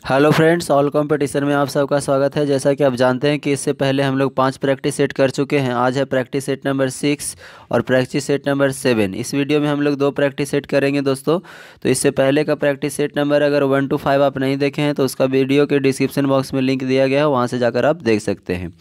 Hello friends, all competition में आप सबका स्वागत है। जैसा कि आप जानते हैं कि इससे पहले हम लोग 5 प्रैक्टिस सेट कर चुके हैं। आज है प्रैक्टिस सेट नंबर 6 और प्रैक्टिस सेट नंबर 7। इस वीडियो में हम लोग 2 प्रैक्टिस सेट करेंगे दोस्तों। तो इससे पहले का प्रैक्टिस सेट नंबर अगर 1 to 5 आप नहीं देखे हैं तो उसका वीडियो के डिस्क्रिप्शन बॉक्स में लिंक दिया गया है, वहाँ से जाकर आप देख सकते हैं।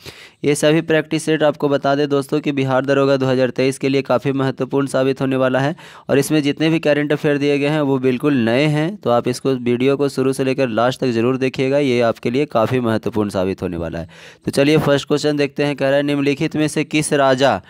ये सभी प्रैक्टिस सेट आपको बता दें दोस्तों कि बिहार दरोगा 2023 के लिए काफ़ी महत्वपूर्ण साबित होने वाला है। और इसमें जितने भी करंट अफेयर दिए गए हैं वो बिल्कुल नए हैं, तो आप इसको वीडियो को शुरू से लेकर लास्ट तक जरूर देखिएगा, ये आपके लिए काफ़ी महत्वपूर्ण साबित होने वाला है। तो चलिए फर्स्ट क्वेश्चन देखते हैं। कह रहा है निम्नलिखित में से किस राजा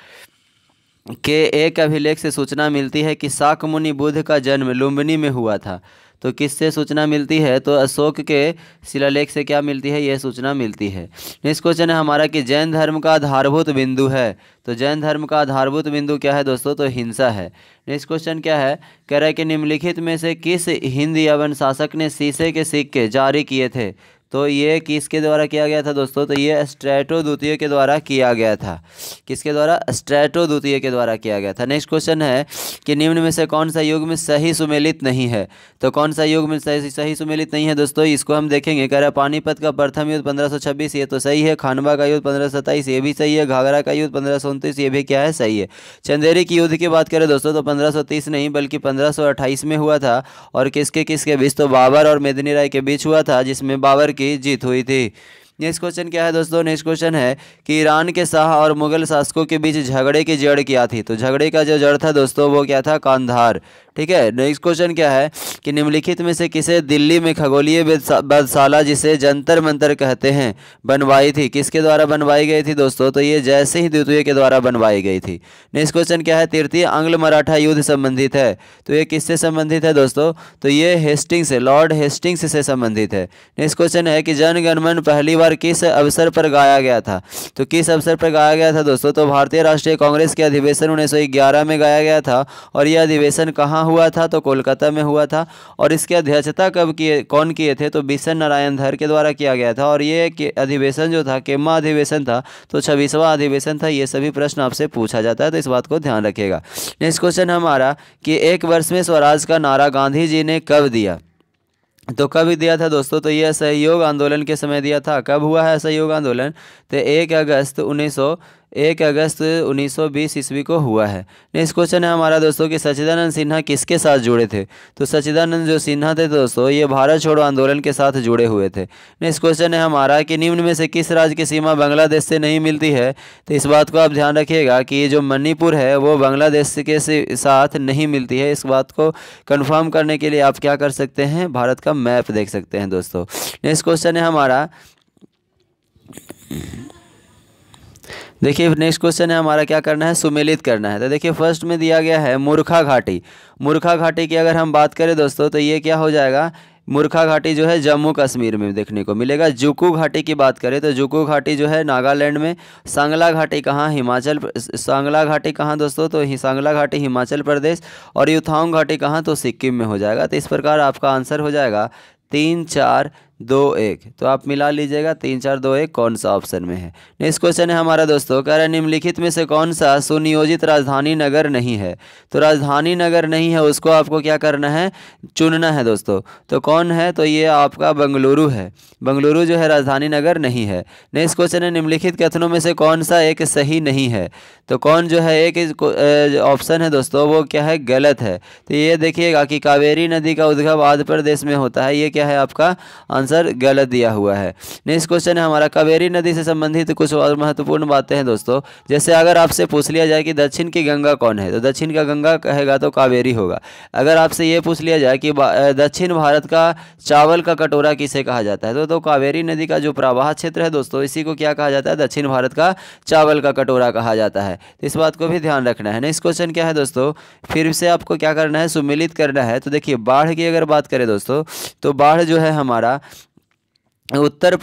के एक अभिलेख से सूचना मिलती है कि शाक्यमुनि बुद्ध का जन्म लुम्बिनी में हुआ था। तो किससे सूचना मिलती है? तो अशोक के शिलालेख से क्या मिलती है? यह सूचना मिलती है। नेक्स्ट क्वेश्चन है हमारा कि जैन धर्म का आधारभूत बिंदु है। तो जैन धर्म का आधारभूत बिंदु क्या है दोस्तों? तो हिंसा है। नेक्स्ट क्वेश्चन क्या है? कह रहा है कि निम्नलिखित में से किस हिंद यवन शासक ने शीशे के सिक्के जारी किए थे? तो ये किसके द्वारा किया गया था दोस्तों? तो ये स्ट्रैटो द्वितीय के द्वारा किया गया था। किसके द्वारा? स्ट्रैटो द्वितीय के द्वारा किया गया था। नेक्स्ट क्वेश्चन है कि निम्न में से कौन सा युग में सही सुमेलित नहीं है? तो कौन सा युग में सही सुमेलित नहीं है दोस्तों? इसको हम देखेंगे। कह रहा है पानीपत का प्रथम युद्ध 1526, ये तो सही है। खानवा का युद्ध 1527, ये भी सही है। घाघरा का युद्ध 1529, ये भी क्या है? सही है। चंदेरी की युद्ध की बात करें दोस्तों तो 1530 नहीं बल्कि 1528 में हुआ था। और किसके किसके बीच? तो बाबर और मेदिनी राय के बीच हुआ था, जिसमें बाबर की जीत हुई थी। नेक्स्ट क्वेश्चन क्या है दोस्तों? नेक्स्ट क्वेश्चन है कि ईरान के शाह और मुगल शासकों के बीच झगड़े की जड़ क्या थी? तो झगड़े का जो जड़ था दोस्तों वो क्या था? कांधार। ठीक है। नेक्स्ट क्वेश्चन क्या है कि निम्नलिखित में से किसे दिल्ली में खगोलीय वेधशाला, जिसे जंतर मंतर कहते हैं, बनवाई थी? किसके द्वारा बनवाई गई थी दोस्तों? तो ये जयसिंह द्वितीय के द्वारा बनवाई गई थी। नेक्स्ट क्वेश्चन क्या है? तृतीय आंग्ल मराठा युद्ध संबंधित है। तो ये किससे संबंधित है दोस्तों? तो ये हेस्टिंग्स से, लॉर्ड हेस्टिंग्स से संबंधित है। नेक्स्ट क्वेश्चन है कि जन गण मन पहली बार किस अवसर पर गाया गया था? तो किस अवसर पर गाया गया था दोस्तों? तो भारतीय राष्ट्रीय कांग्रेस के अधिवेशन 1911 में गाया गया था। और यह अधिवेशन कहाँ हुआ था? तो कोलकाता में हुआ था। और इसकी अध्यक्षता कौन किए थे? तो बिशन नारायण धर के द्वारा किया गया था। और ये अधिवेशन जो था केम्मा अधिवेशन था, तो 26वां अधिवेशन था। ये सभी प्रश्न आपसे पूछा जाता है, तो इस बात को ध्यान रखिएगा। नेक्स्ट क्वेश्चन हमारा कि एक वर्ष में स्वराज का नारा गांधी जी ने कब दिया? तो कब दिया था दोस्तों? तो यह असहयोग आंदोलन के समय दिया था। कब हुआ है असहयोग आंदोलन? तो 1 अगस्त 1920 ईस्वी को हुआ है। नेक्स्ट क्वेश्चन है हमारा दोस्तों कि सच्चिदानंद सिन्हा किसके साथ जुड़े थे? तो सच्चिदानंद जो सिन्हा थे दोस्तों, ये भारत छोड़ो आंदोलन के साथ जुड़े हुए थे। नेक्स्ट क्वेश्चन है हमारा कि निम्न में से किस राज्य की सीमा बांग्लादेश से नहीं मिलती है? तो इस बात को आप ध्यान रखिएगा कि ये जो मणिपुर है वो बांग्लादेश के साथ नहीं मिलती है। इस बात को कन्फर्म करने के लिए आप क्या कर सकते हैं? भारत का मैप देख सकते हैं दोस्तों। नेक्स्ट क्वेश्चन है हमारा, देखिए नेक्स्ट क्वेश्चन है हमारा, क्या करना है? सुमेलित करना है। तो देखिए फर्स्ट में दिया गया है मूर्खा घाटी। मूर्खा घाटी की अगर हम बात करें दोस्तों तो ये क्या हो जाएगा? मूर्खा घाटी जो है जम्मू कश्मीर में देखने को मिलेगा। जुकू घाटी की बात करें तो जुकू घाटी जो है नागालैंड में। सांगला घाटी कहाँ? सांगला घाटी कहाँ दोस्तों? तो सांगला घाटी हिमाचल प्रदेश। और युथांग घाटी कहाँ? तो सिक्किम में हो जाएगा। तो इस प्रकार आपका आंसर हो जाएगा 3, 4, 2, 1। तो आप मिला लीजिएगा 3, 4, 2, 1 कौन सा ऑप्शन में है। नेक्स्ट क्वेश्चन है हमारा दोस्तों, कह रहा है निम्नलिखित में से कौन सा सुनियोजित राजधानी नगर नहीं है? तो राजधानी नगर नहीं है, उसको आपको क्या करना है? चुनना है दोस्तों। तो कौन है? तो ये आपका बेंगलुरु है। बेंगलुरु जो है राजधानी नगर नहीं है। नेक्स्ट क्वेश्चन है निम्नलिखित कथनों में से कौन सा एक सही नहीं है? तो कौन जो है एक ऑप्शन है दोस्तों वो क्या है? गलत है। तो ये देखिएगा कि कावेरी नदी का उद्गम आंध्र प्रदेश में होता है। ये क्या है? आपका आंसर गलत दिया हुआ है। नेक्स्ट क्वेश्चन है हमारा, कावेरी नदी से संबंधित कुछ और महत्वपूर्ण बातें हैं दोस्तों। जैसे अगर आपसे पूछ लिया जाए कि दक्षिण की गंगा कौन है? तो दक्षिण का गंगा कहेगा तो कावेरी होगा। अगर आपसे ये पूछ लिया जाए कि दक्षिण भारत का चावल का कटोरा किसे कहा जाता है? तो कावेरी नदी का जो प्रवाह क्षेत्र है दोस्तों, इसी को क्या कहा जाता है? दक्षिण भारत का चावल का कटोरा कहा जाता है। तो इस बात को भी ध्यान रखना है। नेक्स्ट क्वेश्चन क्या है दोस्तों? फिर से आपको क्या करना है? सुमेलित करना है। तो देखिए बाढ़ की अगर बात करें दोस्तों तो बाढ़ जो है हमारा उत्तर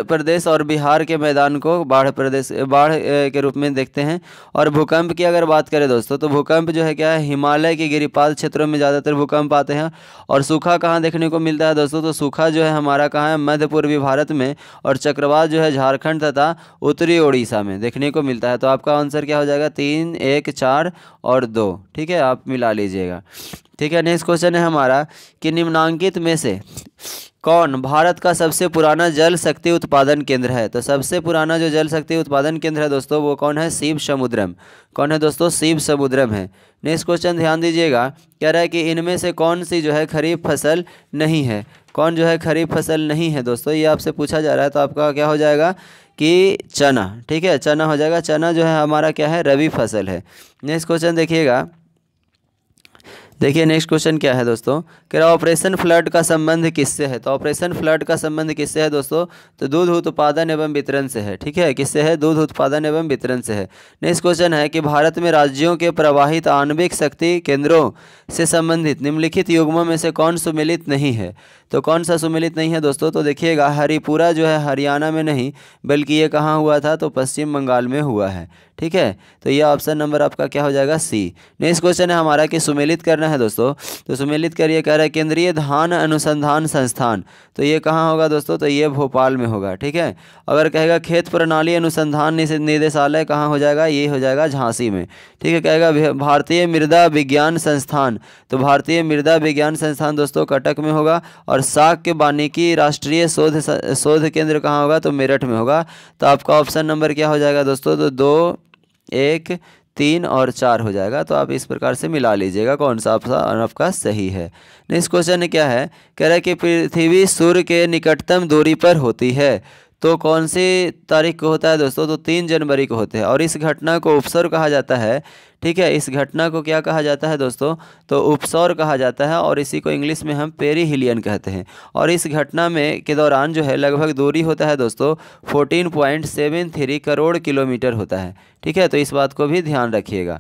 प्रदेश और बिहार के मैदान को बाढ़ के रूप में देखते हैं। और भूकंप की अगर बात करें दोस्तों तो भूकंप जो है क्या है? हिमालय के गिरिपाल क्षेत्रों में ज़्यादातर भूकंप आते हैं। और सूखा कहाँ देखने को मिलता है दोस्तों? तो सूखा जो है हमारा कहाँ है? मध्य पूर्वी भारत में। और चक्रवात जो है झारखंड तथा उत्तरी उड़ीसा में देखने को मिलता है। तो आपका आंसर क्या हो जाएगा? 3, 1, 4 और 2। ठीक है, आप मिला लीजिएगा। ठीक है। नेक्स्ट क्वेश्चन है हमारा कि निम्नांकित में से कौन भारत का सबसे पुराना जल शक्ति उत्पादन केंद्र है। तो सबसे पुराना जो जल शक्ति उत्पादन केंद्र है दोस्तों वो कौन है, शिव समुद्रम। कौन है दोस्तों, शिव समुद्रम है। नेक्स्ट क्वेश्चन ध्यान दीजिएगा, कह रहा है कि इनमें से कौन सी जो है खरीफ फसल नहीं है। कौन जो है खरीफ फसल नहीं है दोस्तों, ये आपसे पूछा जा रहा है। तो आपका क्या हो जाएगा कि चना। ठीक है, चना हो जाएगा। चना जो है हमारा क्या है, रबी फसल है। नेक्स्ट क्वेश्चन देखिएगा, देखिए नेक्स्ट क्वेश्चन क्या है दोस्तों, कह रहा ऑपरेशन फ्लड का संबंध किससे है। तो ऑपरेशन फ्लड का संबंध किससे है दोस्तों, तो दूध उत्पादन एवं वितरण से है। ठीक है, किससे है, दूध उत्पादन एवं वितरण से है। नेक्स्ट क्वेश्चन है कि भारत में राज्यों के प्रवाहित आणविक शक्ति केंद्रों से संबंधित निम्नलिखित युग्मों में से कौन सुमेलित नहीं है। तो कौन सा सुमेलित नहीं है दोस्तों, तो देखिएगा हरिपुरा जो है हरियाणा में नहीं, बल्कि ये कहाँ हुआ था, तो पश्चिम बंगाल में हुआ है। ठीक है, तो ये ऑप्शन नंबर आपका क्या हो जाएगा, सी। नेक्स्ट क्वेश्चन है हमारा कि सुमेलित करना है दोस्तों, तो सुमेलित करिए। कह रहा है केंद्रीय धान अनुसंधान संस्थान, तो ये कहाँ होगा दोस्तों, तो ये भोपाल में होगा। ठीक है, अगर कहेगा खेत प्रणाली अनुसंधान निदेशालय कहाँ हो जाएगा, ये हो जाएगा झांसी में। ठीक है, कहेगा भारतीय मृदा विज्ञान संस्थान, तो भारतीय मृदा विज्ञान संस्थान दोस्तों कटक में होगा। और साग के वानिकी राष्ट्रीय शोध केंद्र कहाँ होगा, तो मेरठ में होगा। तो आपका ऑप्शन नंबर क्या हो जाएगा दोस्तों, तो 2, 1, 3 और 4 हो जाएगा। तो आप इस प्रकार से मिला लीजिएगा कौन सा आपका सही है। नेक्स्ट क्वेश्चन क्या है, कह रहा है कि पृथ्वी सूर्य के निकटतम दूरी पर होती है, तो कौन सी तारीख को होता है दोस्तों, तो 3 जनवरी को होते हैं। और इस घटना को उपसौर कहा जाता है। ठीक है, इस घटना को क्या कहा जाता है दोस्तों, तो उपसौर कहा जाता है, और इसी को इंग्लिश में हम पेरीहिलियन कहते हैं। और इस घटना में के दौरान जो है लगभग दूरी होता है दोस्तों 14.73 करोड़ किलोमीटर होता है। ठीक है, तो इस बात को भी ध्यान रखिएगा।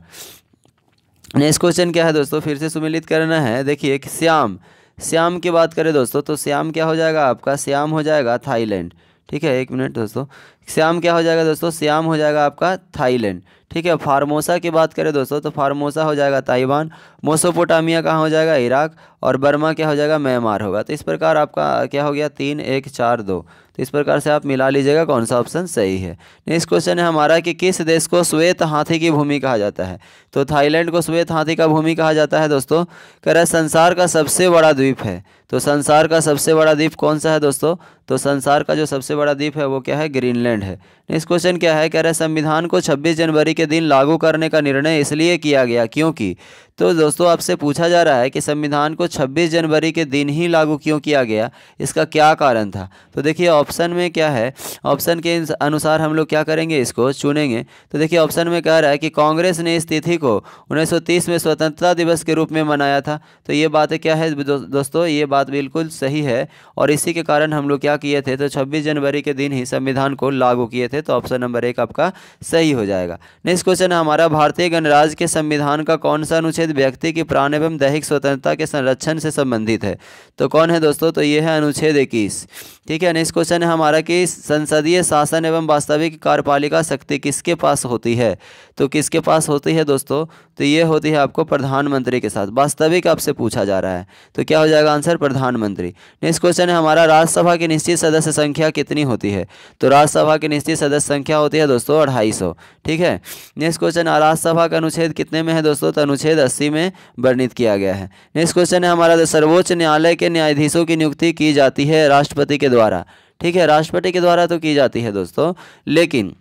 नेक्स्ट क्वेश्चन क्या है दोस्तों, फिर से सुमेलित करना है। देखिए कि श्याम की बात करें दोस्तों, तो श्याम क्या हो जाएगा आपका, श्याम हो जाएगा थाईलैंड। ठीक है, 1 मिनट दोस्तों, श्याम क्या हो जाएगा दोस्तों, श्याम हो जाएगा आपका थाईलैंड। ठीक है, फार्मोसा की बात करें दोस्तों, तो फार्मोसा हो जाएगा ताइवान। मोसोपोटामिया कहाँ हो जाएगा, इराक। और बर्मा क्या हो जाएगा, म्यांमार होगा। तो इस प्रकार आपका क्या हो गया, 3, 1, 4, 2। तो इस प्रकार से आप मिला लीजिएगा कौन सा ऑप्शन सही है। नेक्स्ट क्वेश्चन है हमारा कि किस देश को श्वेत हाथी की भूमि कहा जाता है। तो थाईलैंड को श्वेत हाथी का भूमि कहा जाता है दोस्तों। कह रहा है संसार का सबसे बड़ा द्वीप है, तो संसार का सबसे बड़ा द्वीप कौन सा है दोस्तों, तो संसार का जो सबसे बड़ा द्वीप है वो क्या है, ग्रीनलैंड है। नेक्स्ट क्वेश्चन क्या है, कह रहा है संविधान को 26 जनवरी के दिन लागू करने का निर्णय इसलिए किया गया क्योंकि। तो दोस्तों आपसे पूछा जा रहा है कि संविधान को 26 जनवरी के दिन ही लागू क्यों किया गया, इसका क्या कारण था। तो देखिए ऑप्शन में क्या है, ऑप्शन के अनुसार हम लोग क्या करेंगे, इसको चुनेंगे। तो देखिए ऑप्शन में कह रहा है कि कांग्रेस ने इस तिथि को 1930 में स्वतंत्रता दिवस के रूप में मनाया था। तो ये बात क्या है दोस्तों, ये बात बिल्कुल सही है, और इसी के कारण हम लोग क्या किए थे, तो 26 जनवरी के दिन ही संविधान को लागू किए थे। तो ऑप्शन नंबर 1 आपका सही हो जाएगा। नेक्स्ट क्वेश्चन है हमारा, भारतीय गणराज्य के संविधान का कौन सा अनुच्छेद व्यक्ति की प्राण एवं दैहिक स्वतंत्रता के संरक्षण से संबंधित है। तो कौन है दोस्तों, तो ये है अनुच्छेद 21। ठीक है, नेक्स्ट क्वेश्चन है हमारा कि संसदीय शासन एवं वास्तविक कार्यपालिका शक्ति किसके पास होती है। तो किसके पास होती है दोस्तों, तो ये होती है आपको प्रधानमंत्री के साथ। वास्तविक आपसे पूछा जा रहा है, तो क्या हो जाएगा आंसर, प्रधानमंत्री। नेक्स्ट क्वेश्चन है हमारा, राज्यसभा की निश्चित सदस्य संख्या कितनी होती है। तो राज्यसभा की निश्चित सदस्य संख्या होती है दोस्तों 250। ठीक है, नेक्स्ट क्वेश्चन, राज्यसभा का अनुच्छेद कितने में है दोस्तों, तो अनुच्छेद 80 में वर्णित किया गया है। नेक्स्ट क्वेश्चन है हमारा, सर्वोच्च न्यायालय के न्यायाधीशों की नियुक्ति की जाती है राष्ट्रपति के द्वारा। ठीक है, राष्ट्रपति के द्वारा तो की जाती है दोस्तों, लेकिन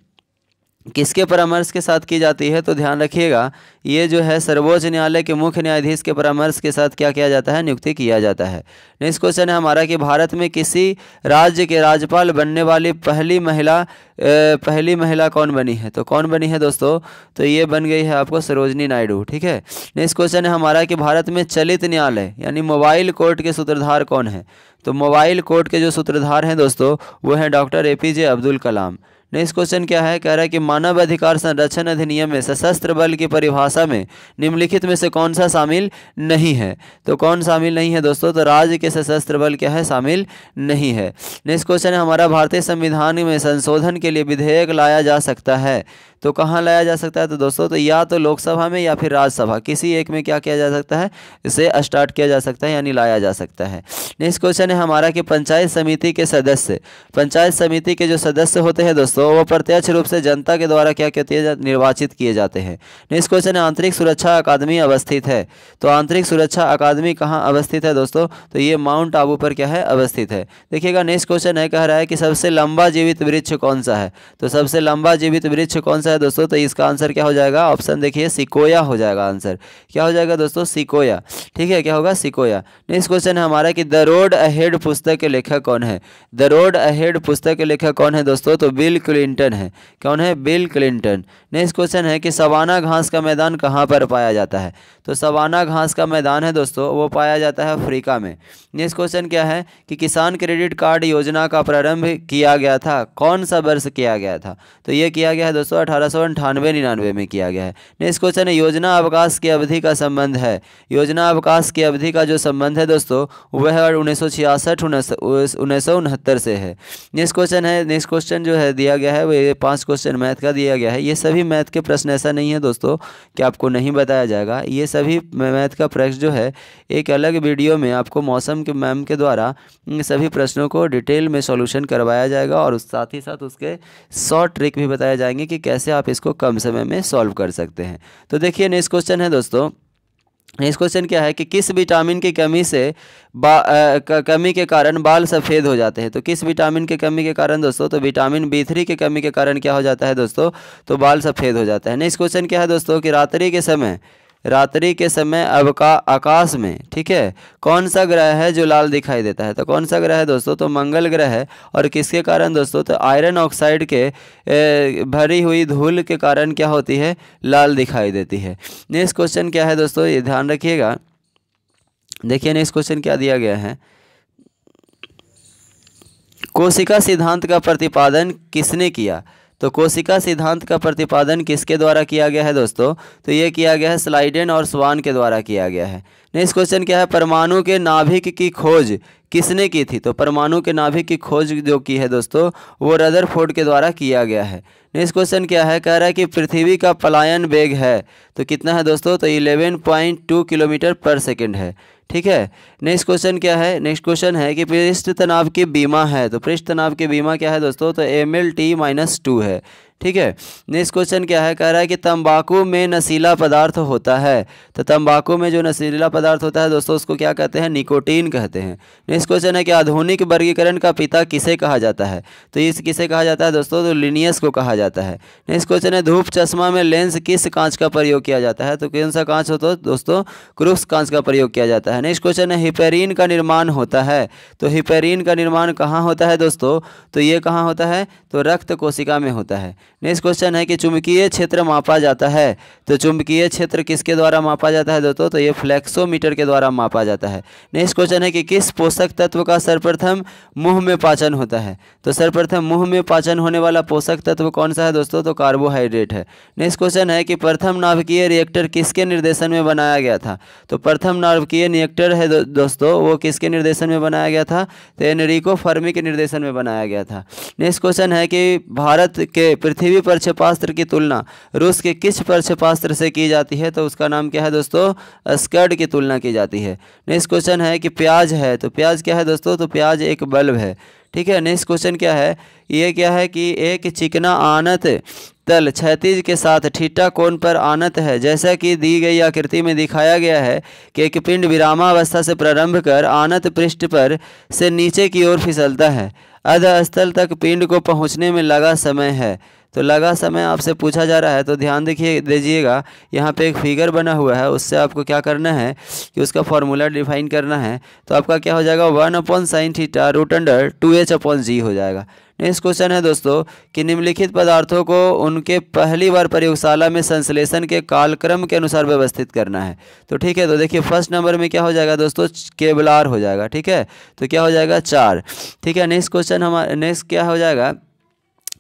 किसके परामर्श के साथ की जाती है। तो ध्यान रखिएगा, ये जो है सर्वोच्च न्यायालय के मुख्य न्यायाधीश के परामर्श के साथ क्या किया जाता है, नियुक्ति किया जाता है। नेक्स्ट क्वेश्चन है हमारा कि भारत में किसी राज्य के राज्यपाल बनने वाली पहली महिला कौन बनी है। तो कौन बनी है दोस्तों, तो ये बन गई है आपको सरोजनी नायडू। ठीक है, नेक्स्ट क्वेश्चन है हमारा कि भारत में चलित न्यायालय यानी मोबाइल कोर्ट के सूत्रधार कौन है। तो मोबाइल कोर्ट के जो सूत्रधार हैं दोस्तों वो हैं doctor APJ Abdul Kalam. Next question क्या है, कह रहा है कि मानव अधिकार संरक्षण अधिनियम में सशस्त्र बल की परिभाषा में निम्नलिखित में से कौन सा शामिल नहीं है। तो कौन शामिल नहीं है दोस्तों, तो राज्य के सशस्त्र बल क्या है, शामिल नहीं है। नेक्स्ट क्वेश्चन है हमारा, भारतीय संविधान में संशोधन के लिए विधेयक लाया जा सकता है। तो कहाँ लाया जा सकता है, तो दोस्तों तो या तो लोकसभा में या फिर राज्यसभा, किसी एक में क्या किया जा सकता है, इसे स्टार्ट किया जा सकता है यानी लाया जा सकता है। नेक्स्ट क्वेश्चन है हमारा कि पंचायत समिति के जो सदस्य होते हैं दोस्तों दोस्तों वो प्रत्यक्ष रूप से जनता के द्वारा क्या कहते हैं निर्वाचित किए जाते हैं। नेक्स्ट क्वेश्चन है आंतरिक सुरक्षा अकादमी अवस्थित है। तो आंतरिक सुरक्षा अकादमी कहाँ अवस्थित है दोस्तों? तो ये माउंट आबू पर क्या है अवस्थित है। देखिएगा नेक्स्ट क्वेश्चन है, कह रहा है कि सबसे लंबा जीवित वृक्ष कौन सा है? तो सबसे लंबा जीवित वृक्ष कौन सा है दोस्तों? तो इसका आंसर क्या हो जाएगा? ऑप्शन देखिए सिकोया हो जाएगा। आंसर क्या हो जाएगा दोस्तों? सिकोया। ठीक है, क्या होगा? सिकोया। नेक्स्ट क्वेश्चन है हमारा कि द रोड अहेड पुस्तक के लेखक कौन है? द रोड अहेड पुस्तक के लेखक कौन है दोस्तों? तो बिल क्लिंटन है। कौन है? Bill Clinton. नेक्स्ट क्वेश्चन है कि सवाना घास का मैदान कहाँ पर पाया जाता है? तो सवाना घास का मैदान है दोस्तों वो पाया जाता है अफ्रीका में। नेक्स्ट क्वेश्चन क्या है कि किसान क्रेडिट कार्ड योजना का प्रारंभ किया गया था, कौन सा वर्ष किया गया था? तो ये किया गया है दोस्तों 1898-99 में किया गया है। नेक्स्ट क्वेश्चन है योजना अवकाश की अवधि का संबंध है। योजना अवकाश की अवधि का जो संबंध है दोस्तों वह 1966-1969 से है। नेक्स्ट क्वेश्चन है, नेक्स्ट क्वेश्चन जो है दिया गया है वो ये 5 क्वेश्चन मैथ का दिया गया है। ये सभी मैथ के प्रश्न ऐसा नहीं है दोस्तों कि आपको नहीं बताया जाएगा। ये सभी मैथ का प्रश्न जो है एक अलग वीडियो में आपको मौसम के मैम के द्वारा सभी प्रश्नों को डिटेल में सॉल्यूशन करवाया जाएगा और साथ ही साथ उसके शॉर्ट ट्रिक भी बताए जाएंगे कि कैसे आप इसको कम समय में सॉल्व कर सकते हैं। तो देखिए नेक्स्ट क्वेश्चन है दोस्तों, नेक्स्ट क्वेश्चन क्या है कि किस विटामिन की कमी से कमी के कारण बाल सफ़ेद हो जाते हैं? तो किस विटामिन की कमी के कारण दोस्तों? तो विटामिन B3 की कमी के कारण क्या हो जाता है दोस्तों? तो बाल सफ़ेद हो जाता है। नेक्स्ट क्वेश्चन क्या है दोस्तों कि रात्रि के समय आकाश में, ठीक है, कौन सा ग्रह है जो लाल दिखाई देता है? तो कौन सा ग्रह है दोस्तों? तो मंगल ग्रह है। और किसके कारण दोस्तों? तो आयरन ऑक्साइड के भरी हुई धूल के कारण क्या होती है? लाल दिखाई देती है। नेक्स्ट क्वेश्चन क्या है दोस्तों? ये ध्यान रखिएगा। देखिए नेक्स्ट क्वेश्चन क्या दिया गया है, कोशिका सिद्धांत का प्रतिपादन किसने किया? तो कोशिका सिद्धांत का प्रतिपादन किसके द्वारा किया गया है दोस्तों? तो ये किया गया है स्लाइडेन और स्वान के द्वारा किया गया है। नेक्स्ट क्वेश्चन क्या है, परमाणु के नाभिक की खोज किसने की थी? तो परमाणु के नाभिक की खोज जो की है दोस्तों वो रदरफोर्ड के द्वारा किया गया है। नेक्स्ट क्वेश्चन क्या है, कह रहा है कि पृथ्वी का पलायन वेग है तो कितना है दोस्तों? तो 11.2 किलोमीटर पर सेकेंड है। ठीक है, नेक्स्ट क्वेश्चन क्या है, नेक्स्ट क्वेश्चन है कि पृष्ठ तनाव की बीमा है। तो पृष्ठ तनाव की बीमा क्या है दोस्तों? तो MLT-2 है। ठीक है, नेक्स्ट क्वेश्चन क्या है, कह रहा है कि तंबाकू में नशीला पदार्थ होता है। तो तंबाकू में जो नशीला पदार्थ होता है दोस्तों उसको क्या कहते हैं? निकोटीन कहते हैं। नेक्स्ट क्वेश्चन है कि आधुनिक वर्गीकरण का पिता किसे कहा जाता है? तो इस किसे कहा जाता है दोस्तों? तो लिनियस को कहा जाता है। नेक्स्ट क्वेश्चन है धूप चश्मा में लेंस किस कांच का प्रयोग किया जाता है? तो कौन सा कांच होता है दोस्तों? क्रूक्स कांच का प्रयोग किया जाता है। नेक्स्ट क्वेश्चन है हिपेरिन का निर्माण होता है। तो हिपेरिन का निर्माण कहाँ होता है दोस्तों? तो ये कहाँ होता है? तो रक्त कोशिका में होता है। नेक्स्ट क्वेश्चन है कि चुंबकीय क्षेत्र मापा जाता है। तो चुंबकीय क्षेत्र किसके द्वारा मापा जाता है दोस्तों? तो ये फ्लेक्सोमीटर के द्वारा मापा जाता है। नेक्स्ट क्वेश्चन है कि किस पोषक तत्व का सर्वप्रथम मुंह में पाचन होता है? तो सर्वप्रथम मुंह में पाचन होने वाला पोषक तत्व कौन सा है दोस्तों? तो कार्बोहाइड्रेट है। नेक्स्ट क्वेश्चन है कि प्रथम नाभिकीय रिएक्टर किसके निर्देशन में बनाया गया था? तो प्रथम नाभिकीय रिएक्टर है दोस्तों वो किसके निर्देशन में बनाया गया था? तो एनरिको फर्मी के निर्देशन में बनाया गया था। नेक्स्ट क्वेश्चन है कि भारत के पृथ्वी पर क्षेपास्त्र की तुलना रूस के किस क्षेपास्त्र से की जाती है? तो उसका नाम क्या है दोस्तों? स्कड की तुलना की जाती है। नेक्स्ट क्वेश्चन है कि प्याज है। तो प्याज क्या है दोस्तों? तो प्याज एक बल्ब है। ठीक है, नेक्स्ट क्वेश्चन क्या है, ये क्या है कि एक चिकना आनत तल क्षैतिज के साथ ठीटा कोण पर आनत है। जैसा कि दी गई आकृति में दिखाया गया है कि एक पिंड विरामावस्था से प्रारंभ कर आनत पृष्ठ पर से नीचे की ओर फिसलता है। अधस्थल तक पिंड को पहुंचने में लगा समय है। तो लगा समय आपसे पूछा जा रहा है तो ध्यान दीजिएगा, यहाँ पे एक फिगर बना हुआ है, उससे आपको क्या करना है कि उसका फॉर्मूला डिफाइन करना है। तो आपका क्या हो जाएगा 1/sin θ√2h/g हो जाएगा। नेक्स्ट क्वेश्चन है दोस्तों कि निम्नलिखित पदार्थों को उनके पहली बार प्रयोगशाला में संश्लेषण के कालक्रम के अनुसार व्यवस्थित करना है। तो ठीक है, तो देखिए फर्स्ट नंबर में क्या हो जाएगा दोस्तों? केवलार हो जाएगा। ठीक है, तो क्या हो जाएगा 4। ठीक है, नेक्स्ट क्वेश्चन हमारा नेक्स्ट क्या हो जाएगा?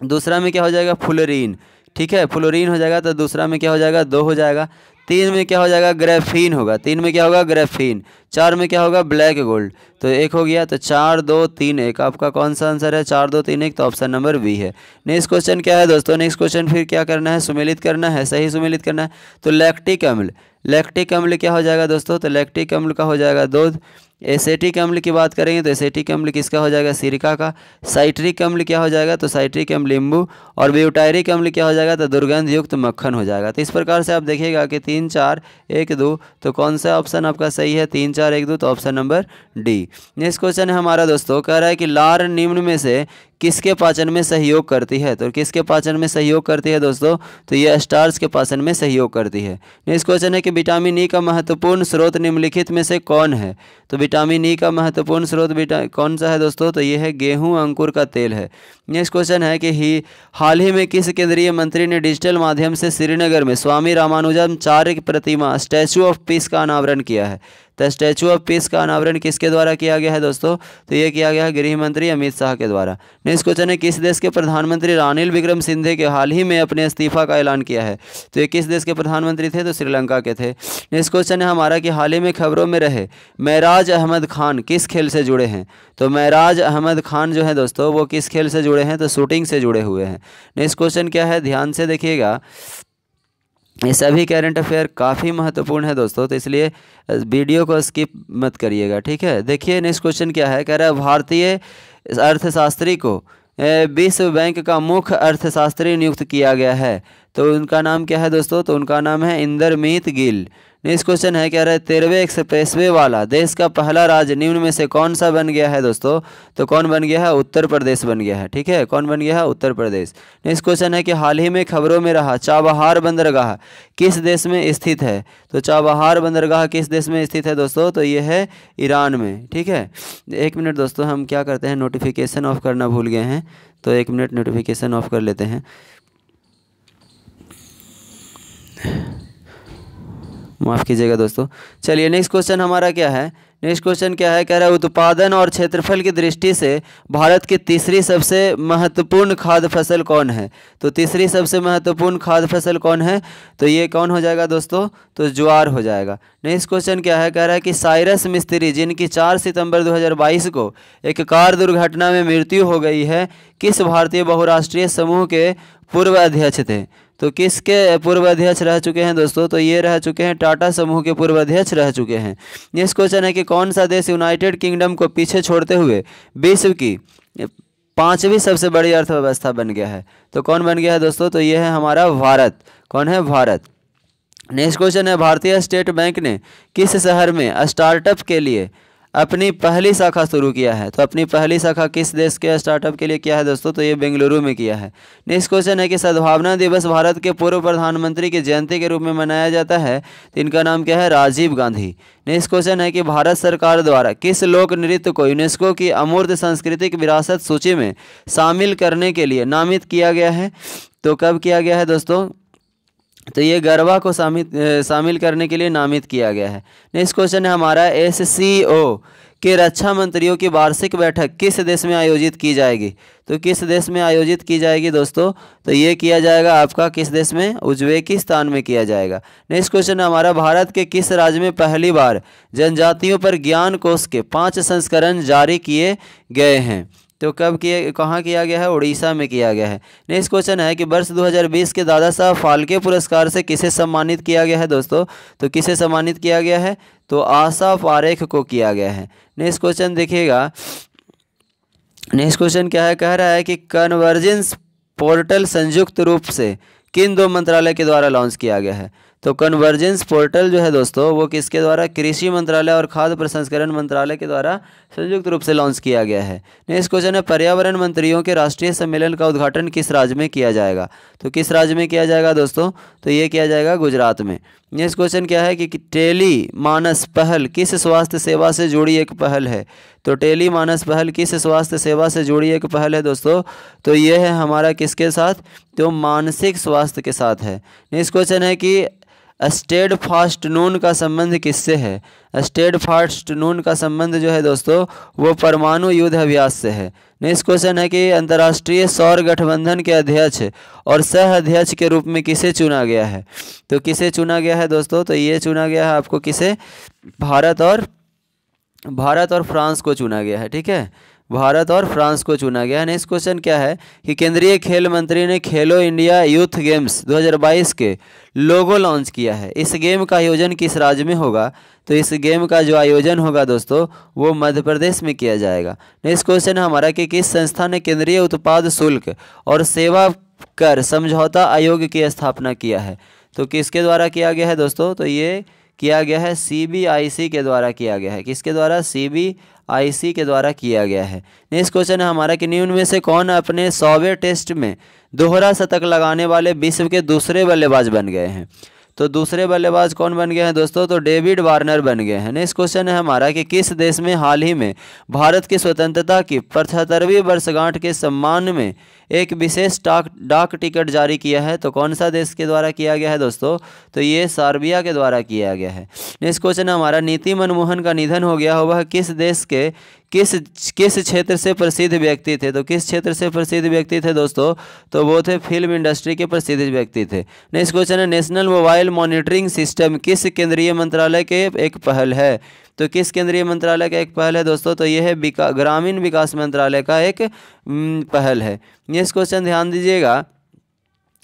दूसरा में क्या हो जाएगा? फ्लोरीन। ठीक है, फ्लोरीन हो जाएगा। तो दूसरा में क्या हो जाएगा? 2 हो जाएगा। 3 में क्या हो जाएगा? ग्रेफीन होगा। 3 में क्या होगा? ग्रेफीन। 4 में क्या होगा? Black gold. तो 1 हो गया। तो 4 2 3 1 आपका कौन सा आंसर है? 4 2 3 1। तो ऑप्शन नंबर बी है। नेक्स्ट क्वेश्चन क्या है दोस्तों? नेक्स्ट क्वेश्चन फिर क्या करना है? सुमेलित करना है, सही सुमेलित करना है। तो लैक्टिक अम्ल, लैक्टिक अम्ल क्या हो जाएगा दोस्तों? तो लैक्टिक अम्ल का हो जाएगा दूध। एसेटिक अम्ल की बात करेंगे तो एसेटिक अम्ल किसका हो जाएगा, सिरका का। साइट्रिक अम्ल क्या हो जाएगा, तो साइट्रिक अम्ल नींबू। और ब्यूटायरिक अम्ल क्या हो जाएगा, तो दुर्गंध युक्त मक्खन हो जाएगा। तो इस प्रकार से आप देखिएगा कि 3 4 1 2, तो कौन सा ऑप्शन आपका सही है, 3 4 1 2, तो option number D. Next question है हमारा दोस्तों, कह रहा है कि लार निम्न में से किसके पाचन में सहयोग करती है। तो किसके पाचन में सहयोग करती है दोस्तों, तो ये स्टार्च के पाचन में सहयोग करती है। नेक्स्ट क्वेश्चन है कि विटामिन ई का महत्वपूर्ण स्रोत निम्नलिखित में से कौन है। तो विटामिन ई का महत्वपूर्ण स्रोत कौन सा है दोस्तों, तो ये है गेहूं अंकुर का तेल है। नेक्स्ट क्वेश्चन है कि हाल ही में किस केंद्रीय मंत्री ने डिजिटल माध्यम से श्रीनगर में स्वामी रामानुजाचार्य की प्रतिमा स्टैचू ऑफ पीस का अनावरण किया है। तो स्टैचू ऑफ पीस का अनावरण किसके द्वारा किया गया है दोस्तों, तो ये किया गया है गृह मंत्री अमित शाह के द्वारा। नेक्स्ट क्वेश्चन है किस देश के प्रधानमंत्री रानिल विक्रमसिंघे के हाल ही में अपने इस्तीफा का ऐलान किया है। तो ये किस देश के प्रधानमंत्री थे, तो श्रीलंका के थे। नेक्स्ट क्वेश्चन है हमारा कि हाल ही में खबरों में रहे महराज अहमद खान किस खेल से जुड़े हैं। तो महराज अहमद खान जो है दोस्तों वो किस खेल से जुड़े हैं, तो शूटिंग से जुड़े हुए हैं। नेक्स्ट क्वेश्चन क्या है, ध्यान से देखिएगा, ये सभी करंट अफेयर काफ़ी महत्वपूर्ण है दोस्तों, तो इसलिए वीडियो को स्किप मत करिएगा, ठीक है। देखिए नेक्स्ट क्वेश्चन क्या है, कह रहा है भारतीय अर्थशास्त्री को विश्व बैंक का मुख्य अर्थशास्त्री नियुक्त किया गया है। तो उनका नाम क्या है दोस्तों, तो उनका नाम है इंदरमीत गिल। नेक्स्ट क्वेश्चन है, कह रहा है 13वें एक्सप्रेसवे वाला देश का पहला राज्य निम्न में से कौन सा बन गया है दोस्तों, तो कौन बन गया है, उत्तर प्रदेश बन गया है, ठीक है। कौन बन गया है, उत्तर प्रदेश। नेक्स्ट क्वेश्चन है कि हाल ही में खबरों में रहा चाबहार बंदरगाह किस देश में स्थित है। तो चाबहार बंदरगाह किस देश में स्थित है दोस्तों, तो ये है ईरान में, ठीक है। 1 मिनट दोस्तों, हम क्या करते हैं, नोटिफिकेशन ऑफ करना भूल गए हैं, तो 1 मिनट नोटिफिकेशन ऑफ कर लेते हैं, माफ़ कीजिएगा दोस्तों। चलिए नेक्स्ट क्वेश्चन हमारा क्या है, नेक्स्ट क्वेश्चन क्या है, कह रहा है उत्पादन और क्षेत्रफल की दृष्टि से भारत की तीसरी सबसे महत्वपूर्ण खाद्य फसल कौन है। तो तीसरी सबसे महत्वपूर्ण खाद्य फसल कौन है, तो ये कौन हो जाएगा दोस्तों, तो ज्वार हो जाएगा। नेक्स्ट क्वेश्चन क्या है, कह रहा है कि साइरस मिस्त्री जिनकी 4 सितंबर 2022 को एक कार दुर्घटना में मृत्यु हो गई है, किस भारतीय बहुराष्ट्रीय समूह के पूर्व अध्यक्ष थे। तो किसके पूर्व अध्यक्ष रह चुके हैं दोस्तों, तो ये रह चुके हैं टाटा समूह के पूर्व अध्यक्ष रह चुके हैं। नेक्स्ट क्वेश्चन है कि कौन सा देश यूनाइटेड किंगडम को पीछे छोड़ते हुए विश्व की 5वीं सबसे बड़ी अर्थव्यवस्था बन गया है। तो कौन बन गया है दोस्तों, तो ये है हमारा भारत। कौन है, भारत। नेक्स्ट क्वेश्चन है भारतीय स्टेट बैंक ने किस शहर में स्टार्टअप के लिए अपनी पहली शाखा शुरू किया है। तो अपनी पहली शाखा किस देश के स्टार्टअप के लिए किया है दोस्तों, तो ये बेंगलुरु में किया है। नेक्स्ट क्वेश्चन है कि सद्भावना दिवस भारत के पूर्व प्रधानमंत्री की जयंती के रूप में मनाया जाता है, तो इनका नाम क्या है, राजीव गांधी। नेक्स्ट क्वेश्चन है कि भारत सरकार द्वारा किस लोक नृत्य को यूनेस्को की अमूर्त सांस्कृतिक विरासत सूची में शामिल करने के लिए नामित किया गया है। तो कब किया गया है दोस्तों, तो ये गरबा को शामिल करने के लिए नामित किया गया है। नेक्स्ट क्वेश्चन है हमारा SCO के रक्षा मंत्रियों की वार्षिक बैठक किस देश में आयोजित की जाएगी। तो किस देश में आयोजित की जाएगी दोस्तों, तो ये किया जाएगा आपका किस देश में, उज्बेकिस्तान में किया जाएगा। नेक्स्ट क्वेश्चन है हमारा भारत के किस राज्य में पहली बार जनजातियों पर ज्ञान कोश के 5 संस्करण जारी किए गए हैं। तो कहाँ किया गया है, उड़ीसा में किया गया है। नेक्स्ट क्वेश्चन है कि वर्ष 2020 के दादा साहब फाल्के पुरस्कार से किसे सम्मानित किया गया है दोस्तों, तो किसे सम्मानित किया गया है, तो आशा पारेख को किया गया है। नेक्स्ट क्वेश्चन देखिएगा, नेक्स्ट क्वेश्चन क्या है, कह रहा है कि कन्वर्जेंस पोर्टल संयुक्त रूप से किन 2 मंत्रालय के द्वारा लॉन्च किया गया है। तो कन्वर्जेंस पोर्टल जो है दोस्तों वो किसके द्वारा, कृषि मंत्रालय और खाद्य प्रसंस्करण मंत्रालय के द्वारा संयुक्त रूप से लॉन्च किया गया है। नेक्स्ट क्वेश्चन है पर्यावरण मंत्रियों के राष्ट्रीय सम्मेलन का उद्घाटन किस राज्य में किया जाएगा। तो किस राज्य में किया जाएगा दोस्तों, तो ये किया जाएगा गुजरात में। नेक्स्ट क्वेश्चन क्या है कि टेली मानस पहल किस स्वास्थ्य सेवा से जुड़ी एक पहल है। तो टेली मानस पहल किस स्वास्थ्य सेवा से जुड़ी एक पहल है दोस्तों, तो ये है हमारा किसके साथ, तो मानसिक स्वास्थ्य के साथ है। नेक्स्ट क्वेश्चन है कि स्टेड फास्ट नून का संबंध किससे है। स्टेड फास्ट नून का संबंध जो है दोस्तों वो परमाणु युद्ध अभ्यास से है। नेक्स्ट क्वेश्चन है कि अंतर्राष्ट्रीय सौर गठबंधन के अध्यक्ष और सह अध्यक्ष के रूप में किसे चुना गया है। तो किसे चुना गया है दोस्तों, तो ये चुना गया है आपको किसे, भारत और फ्रांस को चुना गया है, ठीक है। भारत और फ्रांस को चुना गया है। नेक्स्ट क्वेश्चन क्या है कि केंद्रीय खेल मंत्री ने खेलो इंडिया यूथ गेम्स 2022 के लोगो लॉन्च किया है। इस गेम का आयोजन किस राज्य में होगा? तो इस गेम का जो आयोजन होगा दोस्तों वो मध्य प्रदेश में किया जाएगा। नेक्स्ट क्वेश्चन है हमारा कि किस संस्था ने केंद्रीय उत्पाद शुल्क और सेवा कर समझौता आयोग की स्थापना किया है? तो किसके द्वारा किया गया है दोस्तों? तो ये किया गया है CBIC के द्वारा किया गया है। किसके द्वारा? CBIC के द्वारा किया गया है। नेक्स्ट क्वेश्चन है हमारा कि निम्न में से कौन अपने 100वें टेस्ट में दोहरा शतक लगाने वाले विश्व के दूसरे बल्लेबाज बन गए हैं? तो दूसरे बल्लेबाज कौन बन गए हैं दोस्तों? तो डेविड वार्नर बन गए हैं। नेक्स्ट क्वेश्चन है हमारा कि किस देश में हाल ही में भारत की स्वतंत्रता की 75वीं वर्षगांठ के सम्मान में एक विशेष डाक टिकट जारी किया है? तो कौन सा देश के द्वारा किया गया है दोस्तों? तो ये सर्बिया के द्वारा किया गया है। नेक्स्ट क्वेश्चन हमारा नीति मनमोहन का निधन हो गया, वह किस देश के किस क्षेत्र से प्रसिद्ध व्यक्ति थे? तो किस क्षेत्र से प्रसिद्ध व्यक्ति थे दोस्तों? तो वो थे फिल्म इंडस्ट्री के प्रसिद्ध व्यक्ति थे। नेक्स्ट क्वेश्चन है नेशनल मोबाइल मॉनिटरिंग सिस्टम किस केंद्रीय मंत्रालय के एक पहल है? तो किस केंद्रीय मंत्रालय का एक पहल है दोस्तों? तो यह है ग्रामीण विकास मंत्रालय का एक पहल है। नेक्स्ट क्वेश्चन ध्यान दीजिएगा।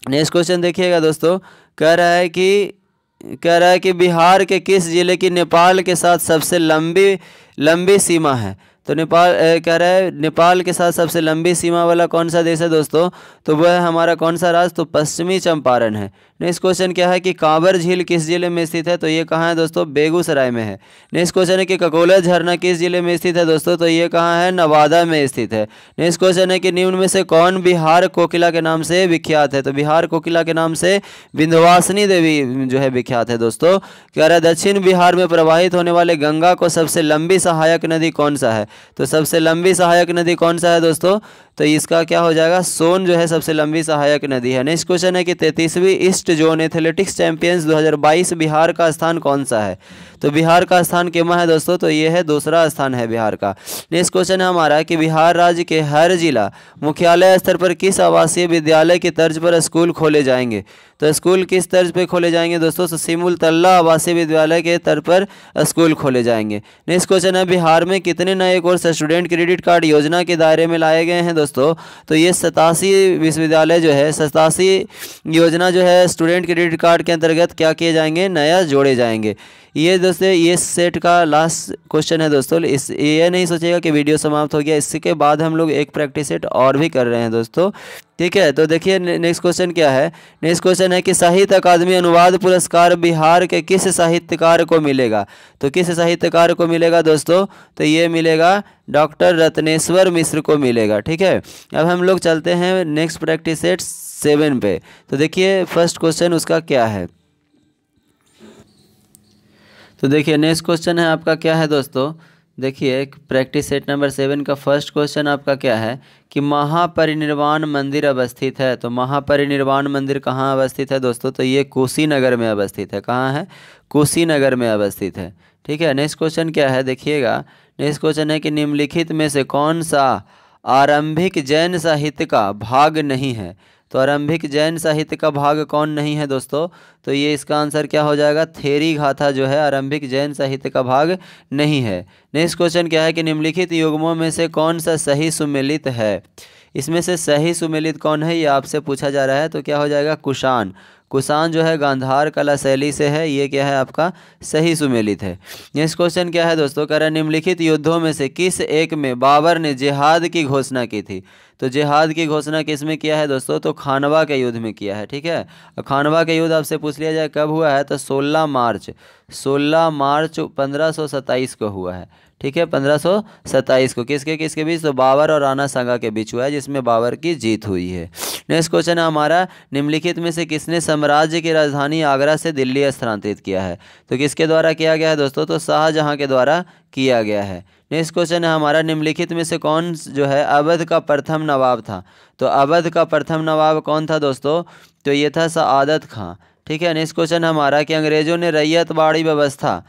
नेक्स्ट क्वेश्चन देखिएगा दोस्तों, कह रहा है कि बिहार के किस जिले की नेपाल के साथ सबसे लंबी सीमा है? तो कह रहा है नेपाल के साथ सबसे लंबी सीमा वाला कौन सा देश है दोस्तों? तो वह हमारा कौन सा राज्य? तो पश्चिमी चंपारण है। नेक्स्ट क्वेश्चन क्या है कि कांवर झील किस जिले में स्थित है? तो ये कहाँ है दोस्तों? बेगूसराय में है। नेक्स्ट क्वेश्चन है कि ककोला झरना किस जिले में स्थित है दोस्तों? तो ये कहाँ है? नवादा में स्थित है। नेक्स्ट क्वेश्चन है कि निम्न में से कौन बिहार कोकिला के नाम से विख्यात है? तो बिहार कोकिला के नाम से विंध्यवासिनी देवी जो है विख्यात है दोस्तों। कह रहा है दक्षिण बिहार में प्रवाहित होने वाले गंगा को सबसे लंबी सहायक नदी कौन सा है? तो सबसे लंबी सहायक नदी कौन सा है दोस्तों? तो इसका क्या हो जाएगा? सोन जो है सबसे लंबी सहायक नदी है। नेक्स्ट क्वेश्चन है कि 33वीं east zone athletics champions 2022 Bihar का स्थान कौन सा है? तो बिहार का स्थान केमा है दोस्तों? तो ये है दूसरा स्थान है बिहार का। नेक्स्ट क्वेश्चन है हमारा कि बिहार राज्य के हर जिला मुख्यालय स्तर पर किस आवासीय विद्यालय की तर्ज पर स्कूल खोले जाएंगे? तो स्कूल किस तर्ज पे खोले जाएंगे दोस्तों? तो सिमुलतल्ला आवासीय विद्यालय के तर्ज पर स्कूल खोले जाएंगे। नेक्स्ट क्वेश्चन है बिहार में कितने नए कोर्स स्टूडेंट क्रेडिट कार्ड योजना के दायरे में लाए गए हैं दोस्तों? तो ये 87 विश्वविद्यालय जो है 87 योजना जो है स्टूडेंट क्रेडिट कार्ड के अंतर्गत क्या किए जाएंगे? नया जोड़े जाएंगे। ये दोस्तों ये सेट का लास्ट क्वेश्चन है दोस्तों। ये नहीं सोचिएगा कि वीडियो समाप्त हो गया, इसके बाद हम लोग एक प्रैक्टिस सेट और भी कर रहे हैं दोस्तों, ठीक है। तो देखिए नेक्स्ट क्वेश्चन क्या है। नेक्स्ट क्वेश्चन है कि साहित्य अकादमी अनुवाद पुरस्कार बिहार के किस साहित्यकार को मिलेगा? तो किस साहित्यकार को मिलेगा दोस्तों? तो ये मिलेगा डॉक्टर रत्नेश्वर मिश्र को मिलेगा, ठीक है। अब हम लोग चलते हैं नेक्स्ट प्रैक्टिस सेट 7 पे। तो देखिए फर्स्ट क्वेश्चन उसका क्या है। तो देखिए नेक्स्ट क्वेश्चन है आपका क्या है दोस्तों। देखिए प्रैक्टिस सेट नंबर 7 का फर्स्ट क्वेश्चन आपका क्या है कि महापरिनिर्वाण मंदिर अवस्थित है। तो महापरिनिर्वाण मंदिर कहाँ अवस्थित है दोस्तों? तो ये कुशीनगर में अवस्थित है। कहाँ है? कुशीनगर में अवस्थित है, ठीक है। नेक्स्ट क्वेश्चन क्या है देखिएगा। नेक्स्ट क्वेश्चन है कि निम्नलिखित में से कौन सा आरंभिक जैन साहित्य का भाग नहीं है? तो आरंभिक जैन साहित्य का भाग कौन नहीं है दोस्तों? तो ये इसका आंसर क्या हो जाएगा? थेरी गाथा जो है आरंभिक जैन साहित्य का भाग नहीं है। नेक्स्ट क्वेश्चन क्या है कि निम्नलिखित युग्मों में से कौन सा सही सुमेलित है? इसमें से सही सुमेलित कौन है ये आपसे पूछा जा रहा है। तो क्या हो जाएगा? कुषाण। कुषाण जो है गांधार कला शैली से है, ये क्या है आपका? सही सुमेलित है। नेक्स्ट क्वेश्चन क्या है दोस्तों? कह रहा है निम्नलिखित युद्धों में से किस एक में बाबर ने जिहाद की घोषणा की थी? तो जिहाद की घोषणा किस में किया है दोस्तों? तो खानवा के युद्ध में किया है, ठीक है। खानवा के युद्ध आपसे पूछ लिया जाए कब हुआ है? तो 16 मार्च 1527 को हुआ है, ठीक है। 1527 को किसके बीच? तो बाबर और राणा सांगा के बीच हुआ है, जिसमें बाबर की जीत हुई है। नेक्स्ट क्वेश्चन है हमारा निम्नलिखित में से किसने साम्राज्य की राजधानी आगरा से दिल्ली स्थानांतरित किया है? तो किसके द्वारा किया गया है दोस्तों? तो शाहजहां के द्वारा किया गया है। नेक्स्ट क्वेश्चन है हमारा निम्नलिखित में से कौन जो है अवध का प्रथम नवाब था? तो अवध का प्रथम नवाब कौन था दोस्तों? तो ये था सआदत खां, ठीक है। नेक्स्ट क्वेश्चन हमारा कि अंग्रेजों ने रैयतवाड़ी व्यवस्था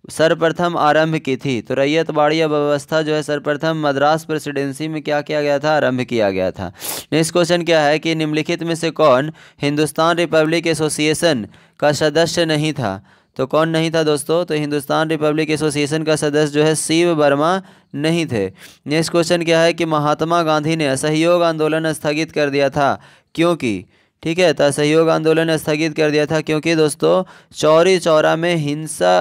सर्वप्रथम आरंभ की थी। तो रैयतवाड़ी व्यवस्था जो है सर्वप्रथम मद्रास प्रेसिडेंसी में क्या किया गया था? आरंभ किया गया था। नेक्स्ट क्वेश्चन क्या है कि निम्नलिखित में से कौन हिंदुस्तान रिपब्लिक एसोसिएशन का सदस्य नहीं था? तो कौन नहीं था दोस्तों? तो हिंदुस्तान रिपब्लिक एसोसिएशन का सदस्य जो है शिव वर्मा नहीं थे। नेक्स्ट क्वेश्चन क्या है कि महात्मा गांधी ने असहयोग आंदोलन स्थगित कर दिया था क्योंकि, ठीक है, तो असहयोग आंदोलन स्थगित कर दिया था क्योंकि दोस्तों चौरी चौरा में हिंसा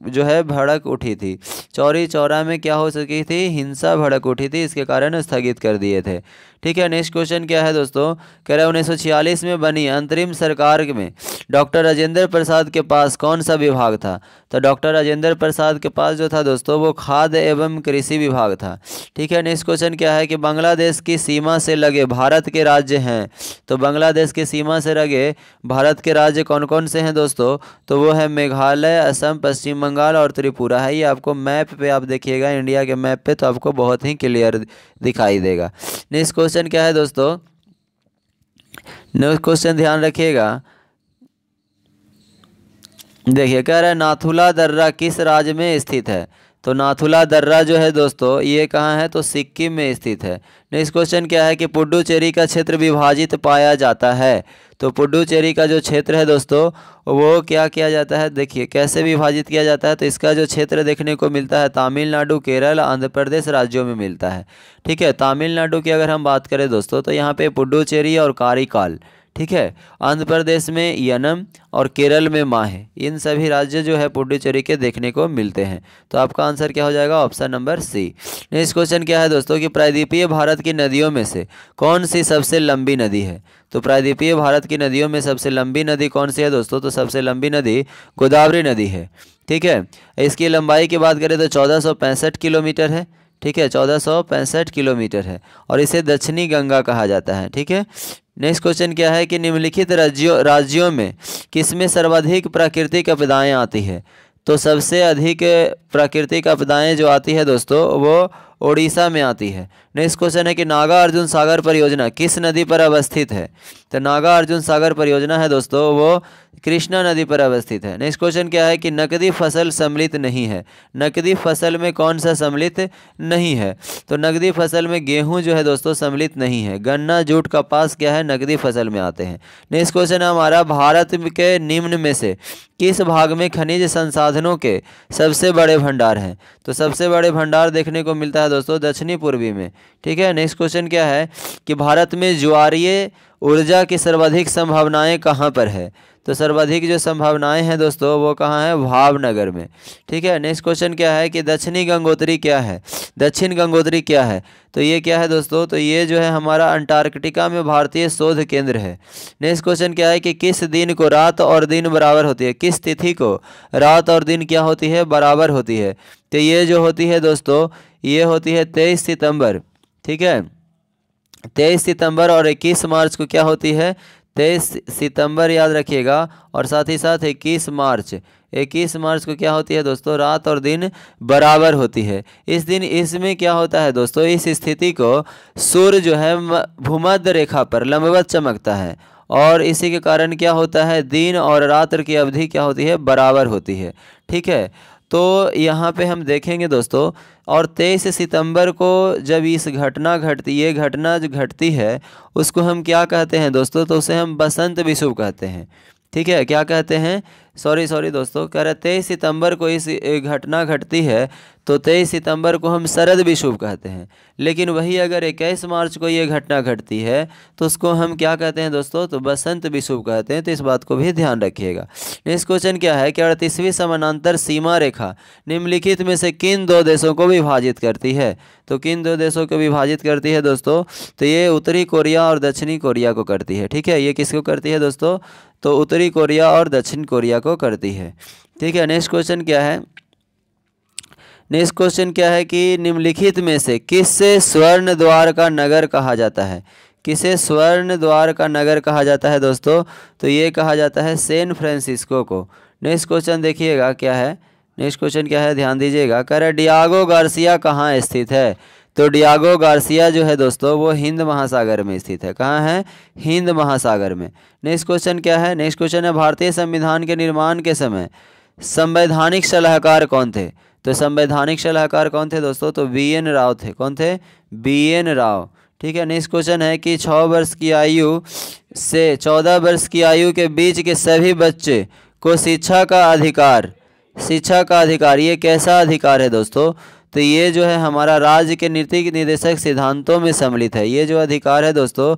जो है भड़क उठी थी। चौरी चौरा में क्या हो सकी थी? हिंसा भड़क उठी थी, इसके कारण स्थगित कर दिए थे। ठीक है, नेक्स्ट क्वेश्चन क्या है दोस्तों? कह रहा है 1946 में बनी अंतरिम सरकार में डॉक्टर राजेंद्र प्रसाद के पास कौन सा विभाग था? तो डॉक्टर राजेंद्र प्रसाद के पास जो था दोस्तों वो खाद्य एवं कृषि विभाग था। ठीक है, नेक्स्ट क्वेश्चन क्या है कि बांग्लादेश की सीमा से लगे भारत के राज्य हैं। तो बांग्लादेश की सीमा से लगे भारत के राज्य कौन कौन से हैं दोस्तों? तो वो है मेघालय, असम, पश्चिम बंगाल और त्रिपुरा है। ये आपको मैप पे आप देखिएगा, इंडिया के मैप पे, तो आपको बहुत ही क्लियर दिखाई देगा। नेक्स्ट क्वेश्चन क्या है दोस्तों? नेक्स्ट क्वेश्चन ध्यान रखिएगा, देखिए कह रहा है नाथुला दर्रा किस राज्य में स्थित है? तो नाथुला दर्रा जो है दोस्तों ये कहाँ है? तो सिक्किम में स्थित है। नेक्स्ट क्वेश्चन क्या है कि पुडुचेरी का क्षेत्र विभाजित पाया जाता है। तो पुडुचेरी का जो क्षेत्र है दोस्तों वो क्या किया जाता है? देखिए कैसे विभाजित किया जाता है। तो इसका जो क्षेत्र देखने को मिलता है तमिलनाडु, केरल, आंध्र प्रदेश राज्यों में मिलता है। ठीक है, तमिलनाडु की अगर हम बात करें दोस्तों तो यहाँ पे पुडुचेरी और कारिकाल, ठीक है, आंध्र प्रदेश में यनम और केरल में माहे, इन सभी राज्य जो है पुडुचेरी के देखने को मिलते हैं। तो आपका आंसर क्या हो जाएगा? Option number C. Next question क्या है दोस्तों कि प्रायद्वीपीय भारत की नदियों में से कौन सी सबसे लंबी नदी है? तो प्रायद्वीपीय भारत की नदियों में सबसे लंबी नदी कौन सी है दोस्तों? तो सबसे लंबी नदी गोदावरी नदी है। ठीक है, इसकी लंबाई की बात करें तो 1465 किलोमीटर है। ठीक है, 1465 किलोमीटर है और इसे दक्षिणी गंगा कहा जाता है। ठीक है, नेक्स्ट क्वेश्चन क्या है कि निम्नलिखित राज्यों में किसमें सर्वाधिक प्राकृतिक आपदाएं आती है? तो सबसे अधिक प्राकृतिक आपदाएं जो आती है दोस्तों वो ओडिशा में आती है। नेक्स्ट क्वेश्चन है कि नागा अर्जुन सागर परियोजना किस नदी पर अवस्थित है? तो नागा अर्जुन सागर परियोजना है दोस्तों वो कृष्णा नदी पर अवस्थित है। नेक्स्ट क्वेश्चन क्या है कि नकदी फसल सम्मिलित नहीं है। नकदी फसल में कौन सा सम्मिलित नहीं है? तो नकदी फसल में गेहूं जो है दोस्तों सम्मिलित नहीं है। गन्ना, जूट, कपास क्या है? नकदी फसल में आते हैं। नेक्स्ट क्वेश्चन है हमारा भारत के निम्न में से किस भाग में खनिज संसाधनों के सबसे बड़े भंडार हैं? तो सबसे बड़े भंडार देखने को मिलता है दोस्तों दक्षिणी पूर्वी में। ठीक है, नेक्स्ट क्वेश्चन क्या है कि भारत में ज्वारीय ऊर्जा की सर्वाधिक संभावनाएं कहाँ पर है? तो सर्वाधिक जो संभावनाएं हैं दोस्तों वो कहाँ है? भावनगर में। ठीक है, नेक्स्ट क्वेश्चन क्या है कि दक्षिणी गंगोत्री क्या है? दक्षिण गंगोत्री क्या है? तो ये क्या है दोस्तों? तो ये जो है हमारा अंटार्कटिका में भारतीय शोध केंद्र है। नेक्स्ट क्वेश्चन क्या है कि किस दिन को रात और दिन बराबर होती है? किस तिथि को रात और दिन क्या होती है? बराबर होती है। तो ये जो होती है दोस्तों ये होती है 23 सितंबर। ठीक है, 23 सितंबर और 21 मार्च को क्या होती है? 23 सितंबर याद रखिएगा और साथ ही साथ 21 मार्च, 21 मार्च को क्या होती है दोस्तों? रात और दिन बराबर होती है। इस दिन इसमें क्या होता है दोस्तों? इस स्थिति को सूर्य जो है भूमध्य रेखा पर लंबवत चमकता है और इसी के कारण क्या होता है? दिन और रात की अवधि क्या होती है? बराबर होती है। ठीक है, तो यहाँ पे हम देखेंगे दोस्तों और 23 सितंबर को जब इस घटना घटती ये घटना जो घटती है उसको हम क्या कहते हैं दोस्तों? तो उसे हम बसंत विषुव कहते हैं। ठीक है, क्या कहते हैं? सॉरी दोस्तों, कह रहे 23 सितंबर को इस घटना घटती है तो 23 सितंबर को हम शरद विषुव कहते हैं। लेकिन वही अगर 21 मार्च को ये घटना घटती है तो उसको हम क्या कहते हैं दोस्तों? तो बसंत विषुव कहते हैं। तो इस बात को भी ध्यान रखिएगा। नेक्स्ट क्वेश्चन क्या है कि 38वीं समानांतर सीमा रेखा निम्नलिखित में से किन दो देशों को विभाजित करती है? तो किन दो देशों को विभाजित करती है दोस्तों? तो ये उत्तरी कोरिया और दक्षिणी कोरिया को करती है। ठीक है, ये किसको करती है दोस्तों? तो उत्तरी कोरिया और दक्षिण कोरिया को करती है। ठीक है, नेक्स्ट क्वेश्चन क्या है? नेक्स्ट क्वेश्चन क्या है कि निम्नलिखित में से किससे स्वर्ण द्वार का नगर कहा जाता है? किसे स्वर्ण द्वार का नगर कहा जाता है दोस्तों? तो ये कहा जाता है सैन फ्रांसिस्को को। नेक्स्ट क्वेश्चन देखिएगा क्या है? नेक्स्ट क्वेश्चन क्या है? ध्यान दीजिएगा। कह रहा है डियागो गार्सिया कहाँ स्थित है? तो डियागो गार्सिया जो है दोस्तों वो हिंद महासागर में स्थित है। कहाँ है? हिंद महासागर में। नेक्स्ट क्वेश्चन क्या है? नेक्स्ट क्वेश्चन है भारतीय संविधान के निर्माण के समय संवैधानिक सलाहकार कौन थे? तो संवैधानिक सलाहकार कौन थे दोस्तों? तो BN राव थे। कौन थे? BN राव। ठीक है, नेक्स्ट क्वेश्चन है कि 6 वर्ष की आयु से 14 वर्ष की आयु के बीच के सभी बच्चे को शिक्षा का अधिकार, शिक्षा का अधिकार ये कैसा अधिकार है दोस्तों? तो ये जो है हमारा राज्य के नीति निर्देशक सिद्धांतों में सम्मिलित है। ये जो अधिकार है दोस्तों,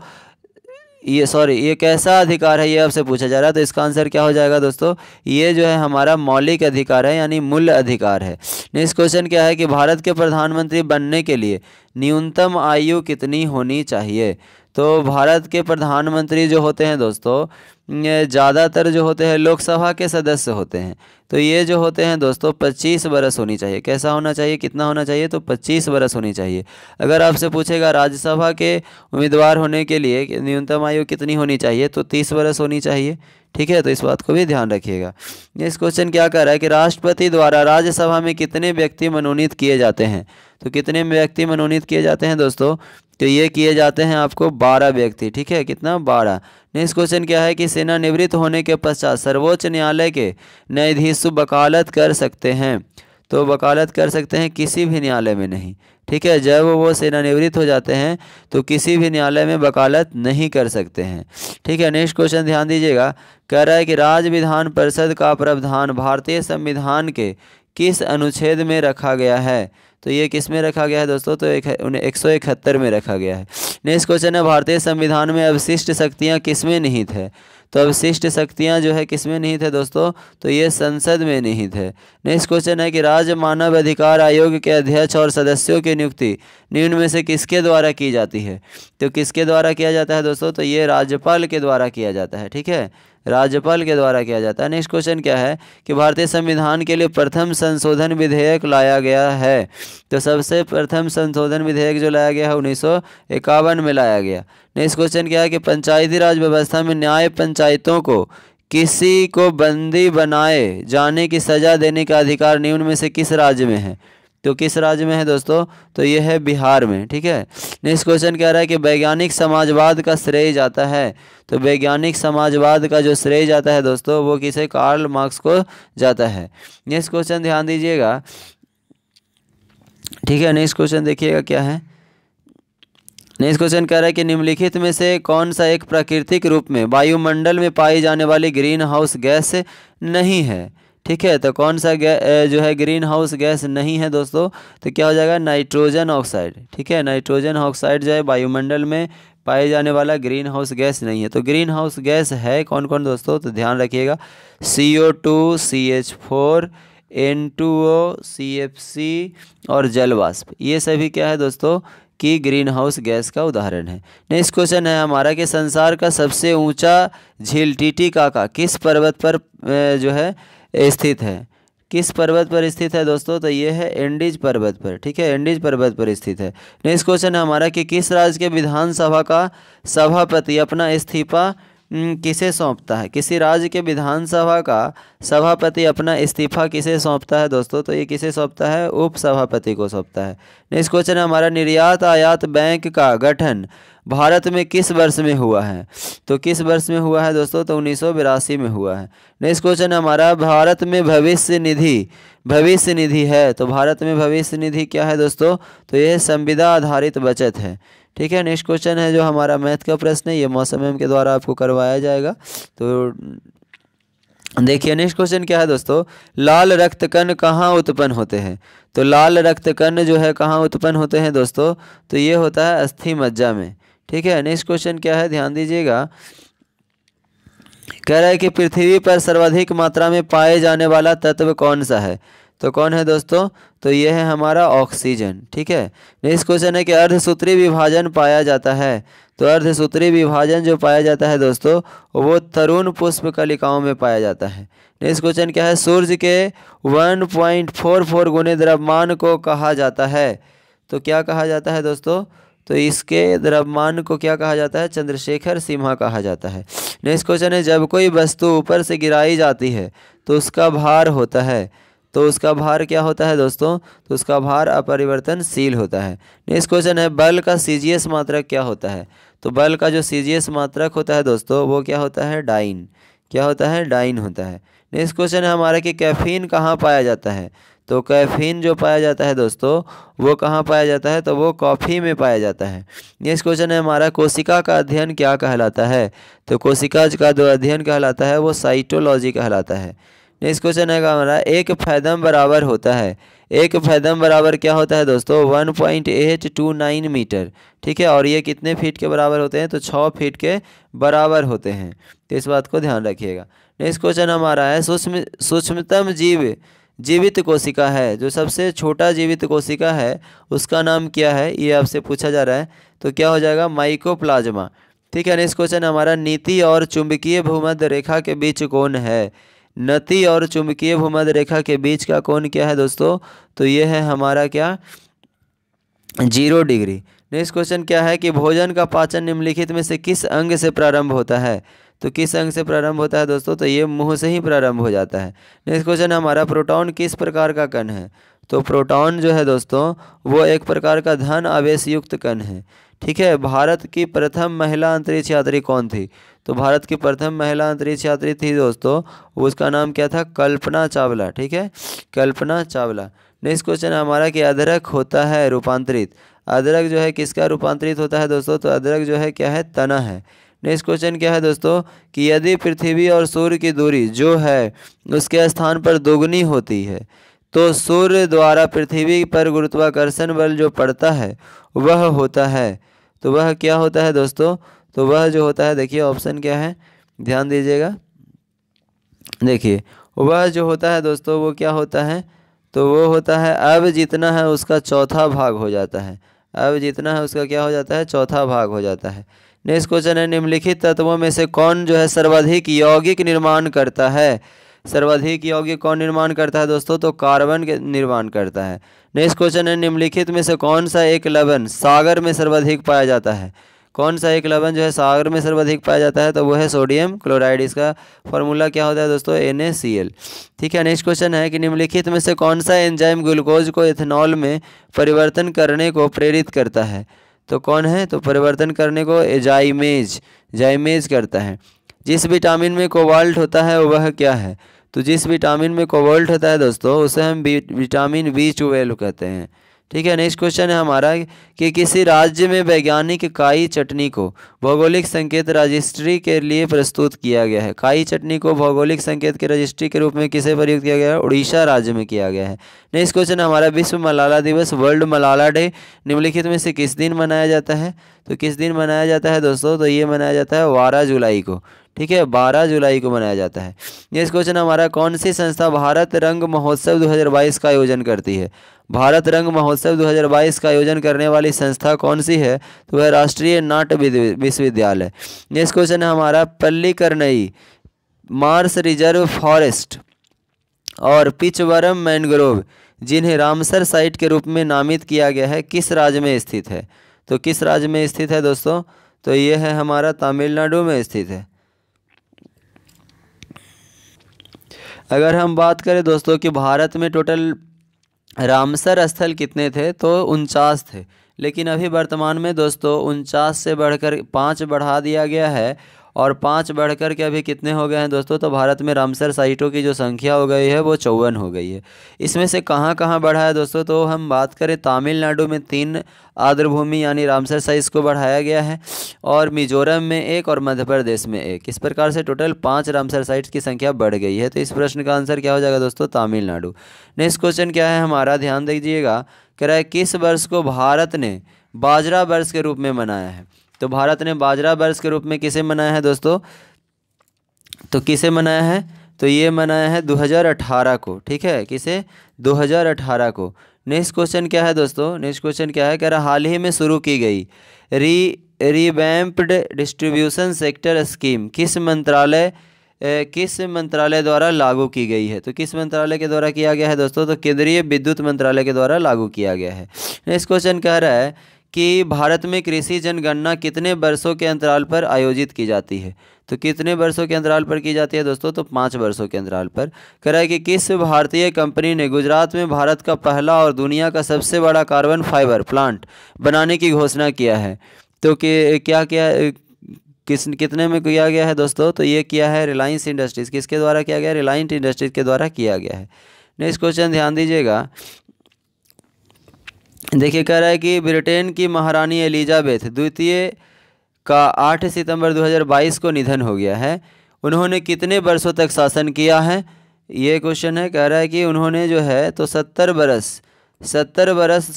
ये कैसा अधिकार है, ये आपसे पूछा जा रहा है। तो इसका आंसर क्या हो जाएगा दोस्तों? ये जो है हमारा मौलिक अधिकार है, यानी मूल अधिकार है। नेक्स्ट क्वेश्चन क्या है कि भारत के प्रधानमंत्री बनने के लिए न्यूनतम आयु कितनी होनी चाहिए? तो भारत के प्रधानमंत्री जो होते हैं दोस्तों, ज़्यादातर जो होते हैं लोकसभा के सदस्य होते हैं। तो ये जो होते हैं दोस्तों 25 बरस होनी चाहिए। कैसा होना चाहिए, कितना होना चाहिए? तो 25 बरस होनी चाहिए। अगर आपसे पूछेगा राज्यसभा के उम्मीदवार होने के लिए न्यूनतम आयु कितनी होनी चाहिए, तो 30 बरस होनी चाहिए। ठीक है, तो इस बात को भी ध्यान रखिएगा। इस क्वेश्चन क्या कर रहा है कि राष्ट्रपति द्वारा राज्यसभा में कितने व्यक्ति मनोनीत किए जाते हैं? तो कितने व्यक्ति मनोनीत किए जाते हैं दोस्तों? तो ये किए जाते हैं आपको 12 व्यक्ति। ठीक है, कितना? 12। नेक्स्ट क्वेश्चन क्या है कि सेवानिवृत्त होने के पश्चात सर्वोच्च न्यायालय के न्यायाधीश वकालत कर सकते हैं? तो वकालत कर सकते हैं, किसी भी न्यायालय में नहीं। ठीक है, जब वो सेवानिवृत्त हो जाते हैं तो किसी भी न्यायालय में वकालत नहीं कर सकते हैं। ठीक है, नेक्स्ट क्वेश्चन ध्यान दीजिएगा। कह रहा है कि राज्य विधान परिषद का प्रावधान भारतीय संविधान के किस अनुच्छेद में रखा गया है? तो ये किस में रखा गया है दोस्तों? तो 171 में रखा गया है। नेक्स्ट क्वेश्चन है भारतीय संविधान में अवशिष्ट शक्तियाँ किस में निहित है? तो अवशिष्ट शक्तियाँ जो है किस में निहित है दोस्तों? तो ये संसद में निहित है। नेक्स्ट क्वेश्चन है कि राज्य मानव अधिकार आयोग के अध्यक्ष और सदस्यों की नियुक्ति निम्न में से किसके द्वारा की जाती है? तो किसके द्वारा किया जाता है दोस्तों? तो ये राज्यपाल के द्वारा किया जाता है। ठीक है, राज्यपाल के द्वारा किया जाता है। नेक्स्ट क्वेश्चन क्या है कि भारतीय संविधान के लिए प्रथम संशोधन विधेयक लाया गया है? तो सबसे प्रथम संशोधन विधेयक जो लाया गया है 1951 में लाया गया। नेक्स्ट क्वेश्चन क्या है कि पंचायती राज व्यवस्था में न्याय पंचायतों को किसी को बंदी बनाए जाने की सजा देने का अधिकार निम्न में से किस राज्य में है? तो किस राज्य में है दोस्तों? तो ये है बिहार में। ठीक है, नेक्स्ट क्वेश्चन कह रहा है कि वैज्ञानिक समाजवाद का श्रेय जाता है? तो वैज्ञानिक समाजवाद का जो श्रेय जाता है दोस्तों वो किसे? कार्ल मार्क्स को जाता है। नेक्स्ट क्वेश्चन ध्यान दीजिएगा। ठीक है, नेक्स्ट क्वेश्चन देखिएगा क्या है। नेक्स्ट क्वेश्चन कह रहा है कि निम्नलिखित में से कौन सा एक प्राकृतिक रूप में वायुमंडल में पाई जाने वाली ग्रीन हाउस गैस नहीं है? ठीक है, तो कौन सा जो है ग्रीन हाउस गैस नहीं है दोस्तों? तो क्या हो जाएगा? Nitrogen oxide. ठीक है, नाइट्रोजन ऑक्साइड जो है वायुमंडल में पाए जाने वाला ग्रीन हाउस गैस नहीं है। तो ग्रीन हाउस गैस है कौन कौन दोस्तों? तो ध्यान रखिएगा, CO2, CH4, N2O, CFC और जलवाष्प। ये सभी क्या है दोस्तों कि ग्रीन हाउस गैस का उदाहरण है। नेक्स्ट क्वेश्चन है हमारा कि संसार का सबसे ऊंचा झील टिटिकाका किस पर्वत पर जो है स्थित है? किस पर्वत पर स्थित है दोस्तों? तो ये है एंडीज पर्वत पर। ठीक है, एंडीज पर्वत पर स्थित है। नेक्स्ट क्वेश्चन है हमारा कि किस राज्य के विधानसभा का सभापति अपना इस्तीफा किसे सौंपता है? किसी राज्य के विधानसभा का सभापति अपना इस्तीफा किसे सौंपता है दोस्तों? तो ये किसे सौंपता है? उप सभापति को सौंपता है। नेक्स्ट क्वेश्चन है हमारा निर्यात आयात बैंक का गठन भारत में किस वर्ष में हुआ है? तो किस वर्ष में हुआ है दोस्तों? तो 1982 में हुआ है। नेक्स्ट क्वेश्चन है हमारा भारत में भविष्य निधि है। तो भारत में भविष्य निधि क्या है दोस्तों? तो यह संविदा आधारित बचत है। ठीक है, नेक्स्ट क्वेश्चन है जो हमारा मैथ का प्रश्न है, ये मौसम एम के द्वारा आपको करवाया जाएगा। तो देखिए नेक्स्ट क्वेश्चन क्या है दोस्तों, लाल रक्त कण कहाँ उत्पन्न होते हैं? तो लाल रक्त कण जो है कहाँ उत्पन्न होते हैं दोस्तों? तो ये होता है अस्थि मज्जा में। ठीक है, नेक्स्ट क्वेश्चन क्या है ध्यान दीजिएगा। कह रहा है कि पृथ्वी पर सर्वाधिक मात्रा में पाए जाने वाला तत्व कौन सा है? तो कौन है दोस्तों? तो ये है हमारा ऑक्सीजन। ठीक है, नेक्स्ट क्वेश्चन है कि अर्धसूत्री विभाजन पाया जाता है। तो अर्धसूत्री विभाजन जो पाया जाता है दोस्तों वो तरुण पुष्प कलिकाओं में पाया जाता है। नेक्स्ट क्वेश्चन क्या है, सूर्य के 1.44 गुने द्रव्यमान को कहा जाता है। तो क्या कहा जाता है दोस्तों? तो इसके द्रव्यमान को क्या कहा जाता है? चंद्रशेखर सीमा कहा जाता है। नेक्स्ट क्वेश्चन है, जब कोई वस्तु ऊपर से गिराई जाती है तो उसका भार होता है। तो उसका भार क्या होता है दोस्तों? तो उसका भार अपरिवर्तनशील होता है। नेक्स्ट क्वेश्चन है, बल का CGS मात्रक क्या होता है? तो बल का जो CGS मात्रक होता है दोस्तों वो क्या होता है? डाइन। क्या होता है? डाइन होता है। नेक्स्ट क्वेश्चन है हमारा कि कैफीन कहाँ पाया जाता है? तो कैफीन जो पाया जाता है दोस्तों वो कहाँ पाया जाता है, तो वो कॉफ़ी में पाया जाता है। नेक्स्ट क्वेश्चन है हमारा, कोशिका का अध्ययन क्या कहलाता है, तो कोशिका का जो अध्ययन कहलाता है वो साइटोलॉजी कहलाता है। नेक्स्ट क्वेश्चन है हमारा, एक फैदम बराबर होता है, एक फैदम बराबर क्या होता है दोस्तों, 1.829 मीटर, ठीक है। और ये कितने फीट के बराबर होते हैं, तो 6 फीट के बराबर होते हैं, तो इस बात को ध्यान रखिएगा। नेक्स्ट क्वेश्चन हमारा है, सूक्ष्मतम जीव जीवित कोशिका है, जो सबसे छोटा जीवित कोशिका है उसका नाम क्या है, ये आपसे पूछा जा रहा है, तो क्या हो जाएगा, माइकोप्लाज्मा, ठीक है। नेक्स्ट क्वेश्चन हमारा, नीति और चुंबकीय भूमध्य रेखा के बीच कोण है, नति और चुंबकीय भूमध्य रेखा के बीच का कोण क्या है दोस्तों, तो ये है हमारा क्या, 0 डिग्री। नेक्स्ट क्वेश्चन क्या है कि भोजन का पाचन निम्नलिखित में से किस अंग से प्रारंभ होता है, तो किस अंग से प्रारंभ होता है दोस्तों, तो ये मुंह से ही प्रारंभ हो जाता है। नेक्स्ट क्वेश्चन हमारा, प्रोटॉन किस प्रकार का कण है, तो प्रोटॉन जो है दोस्तों वो एक प्रकार का धन आवेश युक्त कण है, ठीक है। भारत की प्रथम महिला अंतरिक्ष यात्री कौन थी, तो भारत की प्रथम महिला अंतरिक्ष यात्री थी दोस्तों, उसका नाम क्या था, कल्पना चावला, ठीक है, कल्पना चावला। नेक्स्ट क्वेश्चन हमारा कि अदरक होता है रूपांतरित, अदरक जो है किसका रूपांतरित होता है दोस्तों, तो अदरक जो है क्या है, तना है। नेक्स्ट क्वेश्चन क्या है दोस्तों कि यदि पृथ्वी और सूर्य की दूरी जो है उसके स्थान पर दोगुनी होती है तो सूर्य द्वारा पृथ्वी पर गुरुत्वाकर्षण बल जो पड़ता है वह होता है, तो वह क्या होता है दोस्तों, तो वह जो होता है, देखिए ऑप्शन क्या है, ध्यान दीजिएगा, देखिए वह जो होता है दोस्तों वो क्या होता है, तो वो होता है अब जितना है उसका चौथा भाग हो जाता है, अब जितना है उसका क्या हो जाता है, चौथा भाग हो जाता है। नेक्स्ट क्वेश्चन है, निम्नलिखित तत्वों में से कौन जो है सर्वाधिक यौगिक निर्माण करता है, सर्वाधिक यौगिक कौन निर्माण करता है दोस्तों, तो कार्बन के निर्माण करता है। नेक्स्ट क्वेश्चन है, निम्नलिखित में से कौन सा एक लवण सागर में सर्वाधिक पाया जाता है, कौन सा एक लवण जो है सागर में सर्वाधिक पाया जाता है, तो वो है सोडियम क्लोराइड, इसका फॉर्मूला क्या होता है दोस्तों, NaCl, ठीक है। नेक्स्ट क्वेश्चन है कि निम्नलिखित में से कौन सा एंजाइम ग्लूकोज को इथेनॉल में परिवर्तन करने को प्रेरित करता है, तो कौन है, तो परिवर्तन करने को जाइमेज करता है। जिस विटामिन में कोबाल्ट होता है वह क्या है, तो जिस विटामिन में कोबाल्ट होता है दोस्तों उसे हम विटामिन B12 कहते हैं, ठीक है। नेक्स्ट क्वेश्चन है हमारा कि किसी राज्य में वैज्ञानिक काई चटनी को भौगोलिक संकेत रजिस्ट्री के लिए प्रस्तुत किया गया है, काई चटनी को भौगोलिक संकेत के रजिस्ट्री के रूप में किसे प्रयुक्त किया गया है, उड़ीसा राज्य में किया गया है। नेक्स्ट क्वेश्चन हमारा, विश्व मलाला दिवस वर्ल्ड मलाला डे निम्नलिखित में से किस दिन मनाया जाता है, तो किस दिन मनाया जाता है दोस्तों, तो ये मनाया जाता है 12 जुलाई को, ठीक है, 12 जुलाई को मनाया जाता है। नेक्स्ट क्वेश्चन हमारा, कौन सी संस्था भारत रंग महोत्सव 2022 का आयोजन करती है, भारत रंग महोत्सव 2022 का आयोजन करने वाली संस्था कौन सी है, तो वह राष्ट्रीय नाट्य विश्वविद्यालय। नेक्स्ट क्वेश्चन है हमारा, पल्लीकरनई मार्स रिजर्व फॉरेस्ट और पिचवरम मैनग्रोव जिन्हें रामसर साइट के रूप में नामित किया गया है किस राज्य में स्थित है, तो किस राज्य में स्थित है दोस्तों, तो ये है हमारा तमिलनाडु में स्थित है। अगर हम बात करें दोस्तों कि भारत में टोटल रामसर स्थल कितने थे, तो 49 थे, लेकिन अभी वर्तमान में दोस्तों 49 से बढ़कर 5 बढ़ा दिया गया है और 5 बढ़कर के अभी कितने हो गए हैं दोस्तों, तो भारत में रामसर साइटों की जो संख्या हो गई है वो 54 हो गई है। इसमें से कहाँ कहाँ बढ़ा है दोस्तों, तो हम बात करें तमिलनाडु में 3 आर्द्रभूमि यानी रामसर साइट्स को बढ़ाया गया है और मिजोरम में 1 और मध्य प्रदेश में 1, इस प्रकार से टोटल 5 रामसर साइट्स की संख्या बढ़ गई है। तो इस प्रश्न का आंसर क्या हो जाएगा दोस्तों, तमिलनाडु। नेक्स्ट क्वेश्चन क्या है हमारा, ध्यान दीजिएगा, कह रहा है किस वर्ष को भारत ने बाजरा वर्ष के रूप में मनाया है, तो भारत ने बाजरा वर्ष के रूप में किसे मनाया है दोस्तों, तो किसे मनाया है, तो ये मनाया है 2018 को, ठीक है, किसे, 2018 को। नेक्स्ट क्वेश्चन क्या है दोस्तों, नेक्स्ट क्वेश्चन क्या है, कह रहा हाल ही में शुरू की गई रिवैम्प्ड डिस्ट्रीब्यूशन सेक्टर स्कीम किस मंत्रालय द्वारा लागू की गई है, तो किस मंत्रालय के द्वारा किया गया है दोस्तों, तो केंद्रीय विद्युत मंत्रालय के द्वारा लागू किया गया है। नेक्स्ट क्वेश्चन कह रहा है कि भारत में कृषि जनगणना कितने वर्षों के अंतराल पर आयोजित की जाती है, तो कितने वर्षों के अंतराल पर की जाती है दोस्तों, तो 5 वर्षों के अंतराल पर। कह रहा है कि किस भारतीय कंपनी ने गुजरात में भारत का पहला और दुनिया का सबसे बड़ा कार्बन फाइबर प्लांट बनाने की घोषणा किया है, तो क्या कितने में किया गया है दोस्तों, तो ये किया है रिलायंस इंडस्ट्रीज़, किसके द्वारा किया गया, रिलायंस इंडस्ट्रीज़ के द्वारा किया गया है। नेक्स्ट क्वेश्चन ध्यान दीजिएगा। देखिए कह रहा है कि ब्रिटेन की महारानी एलिजाबेथ द्वितीय का 8 सितंबर 2022 को निधन हो गया है। उन्होंने कितने वर्षों तक शासन किया है, ये क्वेश्चन है। कह रहा है कि उन्होंने जो है तो 70 वर्ष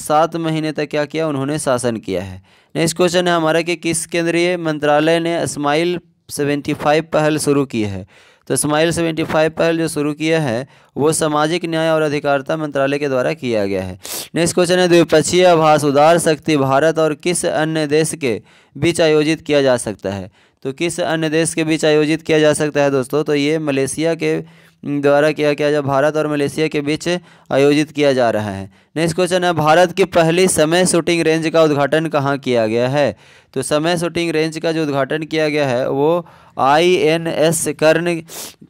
7 महीने तक क्या किया, उन्होंने शासन किया है। नेक्स्ट क्वेश्चन है हमारा कि किस केंद्रीय मंत्रालय ने स्माइल 75 पहल शुरू की है। तो स्माइल 75 पहल जो शुरू किया है वो सामाजिक न्याय और अधिकारिता मंत्रालय के द्वारा किया गया है। नेक्स्ट क्वेश्चन है द्विपक्षीय आभास उदार शक्ति भारत और किस अन्य देश के बीच आयोजित किया जा सकता है। तो किस अन्य देश के बीच आयोजित किया जा सकता है दोस्तों, तो ये मलेशिया के द्वारा किया जा भारत और मलेशिया के बीच आयोजित किया जा रहा है। नेक्स्ट क्वेश्चन है भारत की पहली समय शूटिंग रेंज का उद्घाटन कहाँ किया गया है। तो समय शूटिंग रेंज का जो उद्घाटन किया गया है वो INS कर्ण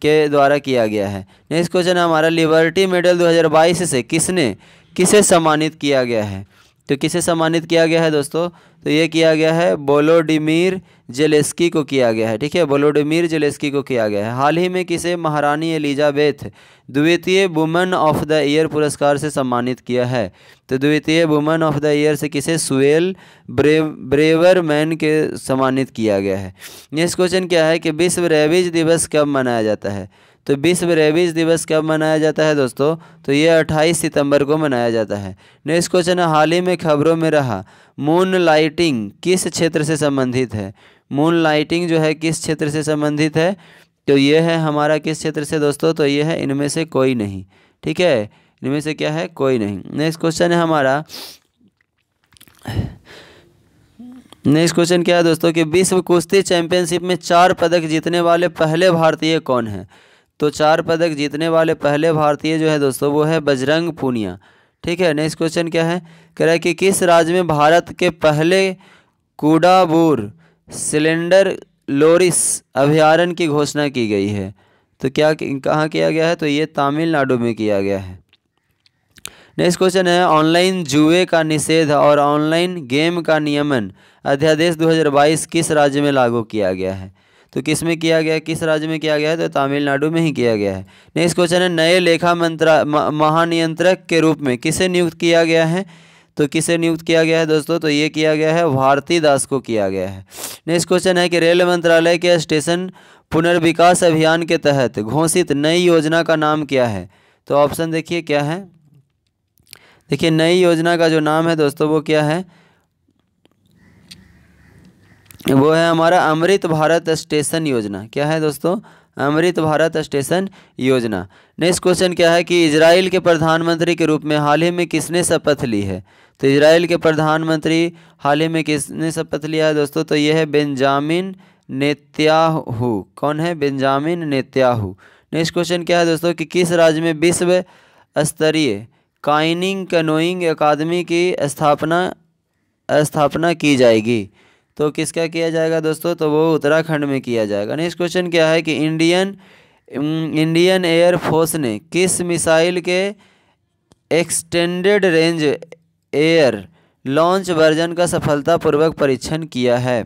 के द्वारा किया गया है। नेक्स्ट क्वेश्चन है हमारा लिबर्टी मेडल 2022 से किसे सम्मानित किया गया है। तो किसे सम्मानित किया गया है दोस्तों, तो ये किया गया है वोलोडिमीर जेलेस्की को किया गया है। ठीक है, वोलोडिमीर जेलेस्की को किया गया है। हाल ही में किसे महारानी एलिजाबेथ द्वितीय वुमन ऑफ द ईयर पुरस्कार से सम्मानित किया है। तो द्वितीय वुमन ऑफ द ईयर से किसे सुएल ब्रेवरमैन के सम्मानित किया गया है। नेक्स्ट क्वेश्चन क्या है कि विश्व रेबीज दिवस कब मनाया जाता है। तो विश्व रेबीज दिवस कब मनाया जाता है दोस्तों, तो ये 28 सितंबर को मनाया जाता है। नेक्स्ट क्वेश्चन है हाल ही में खबरों में रहा मून लाइटिंग किस क्षेत्र से संबंधित है। मून लाइटिंग जो है किस क्षेत्र से संबंधित है, तो ये है हमारा किस क्षेत्र से दोस्तों, तो ये है इनमें से कोई नहीं। ठीक है, इनमें से क्या है, कोई नहीं। नेक्स्ट क्वेश्चन है हमारा, नेक्स्ट क्वेश्चन क्या है दोस्तों कि विश्व कुश्ती चैंपियनशिप में 4 पदक जीतने वाले पहले भारतीय कौन हैं। तो 4 पदक जीतने वाले पहले भारतीय जो है दोस्तों वो है बजरंग पूनिया। ठीक है, नेक्स्ट क्वेश्चन क्या है, कह रहा है कि किस राज्य में भारत के पहले कुडाबूर सिलेंडर लोरिस अभयारण्य की घोषणा की गई है। तो कहाँ किया गया है, तो ये तमिलनाडु में किया गया है। नेक्स्ट क्वेश्चन है ऑनलाइन जुए का निषेध और ऑनलाइन गेम का नियमन अध्यादेश 2022 किस राज्य में लागू किया गया है। तो किस में किया गया है, किस राज्य में किया गया है, तो तमिलनाडु में ही किया गया है। नेक्स्ट क्वेश्चन है नए लेखा महानियंत्रक के रूप में किसे नियुक्त किया गया है। तो किसे नियुक्त किया गया है दोस्तों, तो ये किया गया है भारती दास को किया गया है। नेक्स्ट क्वेश्चन है कि रेल मंत्रालय के स्टेशन पुनर्विकास अभियान के तहत घोषित नई योजना का नाम क्या है। तो ऑप्शन देखिए क्या है, देखिए नई योजना का जो नाम है दोस्तों वो क्या है, वो है हमारा अमृत भारत स्टेशन योजना। क्या है दोस्तों, अमृत भारत स्टेशन योजना। नेक्स्ट क्वेश्चन क्या है कि इजराइल के प्रधानमंत्री के रूप में हाल ही में किसने शपथ ली है। तो इजराइल के प्रधानमंत्री हाल ही में किसने शपथ लिया है दोस्तों, तो ये है बेंजामिन नेतन्याहू। कौन है, बेंजामिन नेतन्याहू। नेक्स्ट क्वेश्चन क्या है दोस्तों कि किस राज्य में विश्व स्तरीय काइनिंग कैनोइंग अकादमी की स्थापना की जाएगी। तो किसका किया जाएगा दोस्तों, तो वो उत्तराखंड में किया जाएगा। नेक्स्ट क्वेश्चन क्या है कि इंडियन एयर फोर्स ने किस मिसाइल के extended range air launch version का सफलतापूर्वक परीक्षण किया है।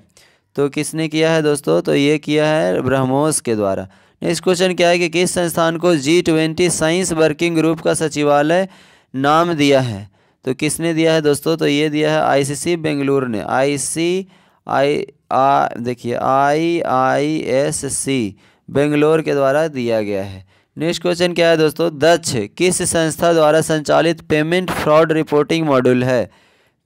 तो किसने किया है दोस्तों, तो ये किया है ब्रह्मोस के द्वारा। नेक्स्ट क्वेश्चन क्या है कि किस संस्थान को G20 साइंस वर्किंग ग्रुप का सचिवालय नाम दिया है। तो किसने दिया है दोस्तों, तो ये दिया है ICC बेंगलुरु ने। देखिए IISC बेंगलोर के द्वारा दिया गया है। नेक्स्ट क्वेश्चन क्या है दोस्तों, दक्ष किस संस्था द्वारा संचालित पेमेंट फ्रॉड रिपोर्टिंग मॉड्यूल है।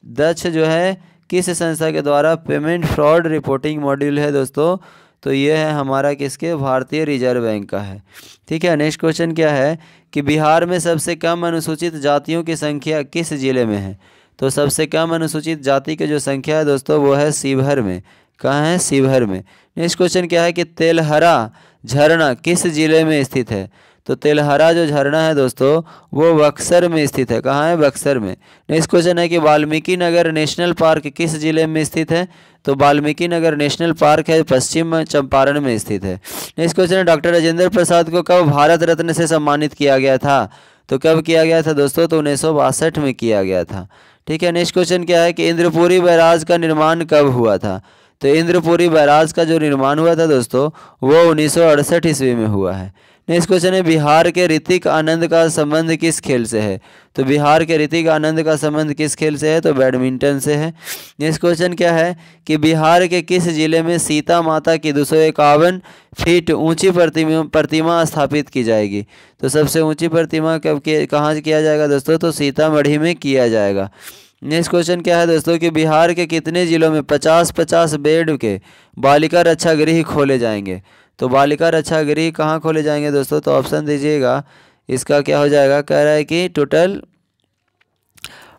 दक्ष जो है किस संस्था के द्वारा पेमेंट फ्रॉड रिपोर्टिंग मॉड्यूल है दोस्तों, तो ये है हमारा किसके, भारतीय रिजर्व बैंक का है। ठीक है, नेक्स्ट क्वेश्चन क्या है कि बिहार में सबसे कम अनुसूचित जातियों की संख्या किस जिले में है। तो सबसे कम अनुसूचित जाति की जो संख्या है दोस्तों वो है शिवहर में। कहाँ है, शिवहर में। नेक्स्ट क्वेश्चन क्या है कि तेलहरा झरना किस जिले में स्थित है। तो तेलहरा जो झरना है दोस्तों वो बक्सर में स्थित है। कहाँ है, बक्सर में। नेक्स्ट क्वेश्चन है कि वाल्मीकि नगर नेशनल पार्क किस जिले में स्थित है। तो वाल्मीकि नगर नेशनल पार्क है पश्चिम चंपारण में स्थित है। नेक्स्ट क्वेश्चन है डॉक्टर राजेंद्र प्रसाद को कब भारत रत्न से सम्मानित किया गया था। तो कब किया गया था दोस्तों, तो 1962 में किया गया था। ठीक है, नेक्स्ट क्वेश्चन क्या है कि इंद्रपुरी बैराज का निर्माण कब हुआ था। तो इंद्रपुरी बैराज का जो निर्माण हुआ था दोस्तों वो 1968 ईस्वी में हुआ है। नेक्स्ट क्वेश्चन है बिहार के ऋतिक आनंद का संबंध किस खेल से है। तो बिहार के ऋतिक आनंद का संबंध किस खेल से है, तो बैडमिंटन से है। नेक्स्ट क्वेश्चन क्या है कि बिहार के किस जिले में सीता माता की 251 फीट ऊंची प्रतिमा स्थापित की जाएगी। तो सबसे ऊंची प्रतिमा कहाँ किया जाएगा दोस्तों, तो सीतामढ़ी में किया जाएगा। नेक्स्ट क्वेश्चन क्या है दोस्तों कि बिहार के कितने जिलों में 50-50 बेड के बालिका रक्षा गृह खोले जाएंगे। तो बालिका रक्षा गृह कहाँ खोले जाएंगे दोस्तों, तो ऑप्शन दीजिएगा। इसका क्या हो जाएगा, कह रहा है कि टोटल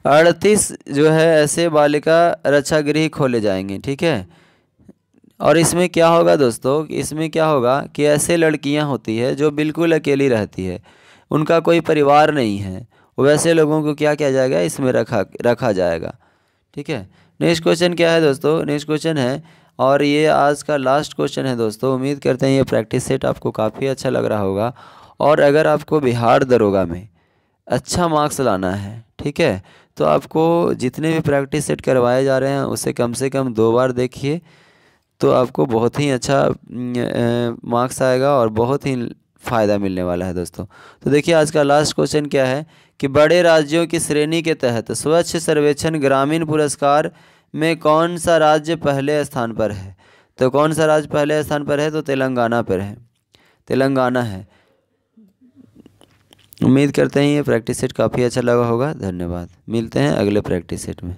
38 जो है ऐसे बालिका रक्षा गृह खोले जाएंगे, ठीक है। और इसमें क्या होगा दोस्तों, इसमें क्या होगा कि ऐसे लड़कियां होती है जो बिल्कुल अकेली रहती है, उनका कोई परिवार नहीं है, वैसे लोगों को क्या किया जाएगा, इसमें रखा जाएगा, ठीक है। नेक्स्ट क्वेश्चन क्या है दोस्तों, नेक्स्ट क्वेश्चन है और ये आज का लास्ट क्वेश्चन है दोस्तों। उम्मीद करते हैं ये प्रैक्टिस सेट आपको काफ़ी अच्छा लग रहा होगा। और अगर आपको बिहार दरोगा में अच्छा मार्क्स लाना है, ठीक है, तो आपको जितने भी प्रैक्टिस सेट करवाए जा रहे हैं उसे कम से कम 2 बार देखिए, तो आपको बहुत ही अच्छा मार्क्स आएगा और बहुत ही फ़ायदा मिलने वाला है दोस्तों। तो देखिए आज का लास्ट क्वेश्चन क्या है कि बड़े राज्यों की श्रेणी के तहत स्वच्छ सर्वेक्षण ग्रामीण पुरस्कार में कौन सा राज्य पहले स्थान पर है। तो कौन सा राज्य पहले स्थान पर है, तो तेलंगाना पर है, तेलंगाना है। उम्मीद करते हैं ये प्रैक्टिस सेट काफ़ी अच्छा लगा होगा। धन्यवाद, मिलते हैं अगले प्रैक्टिस सेट में।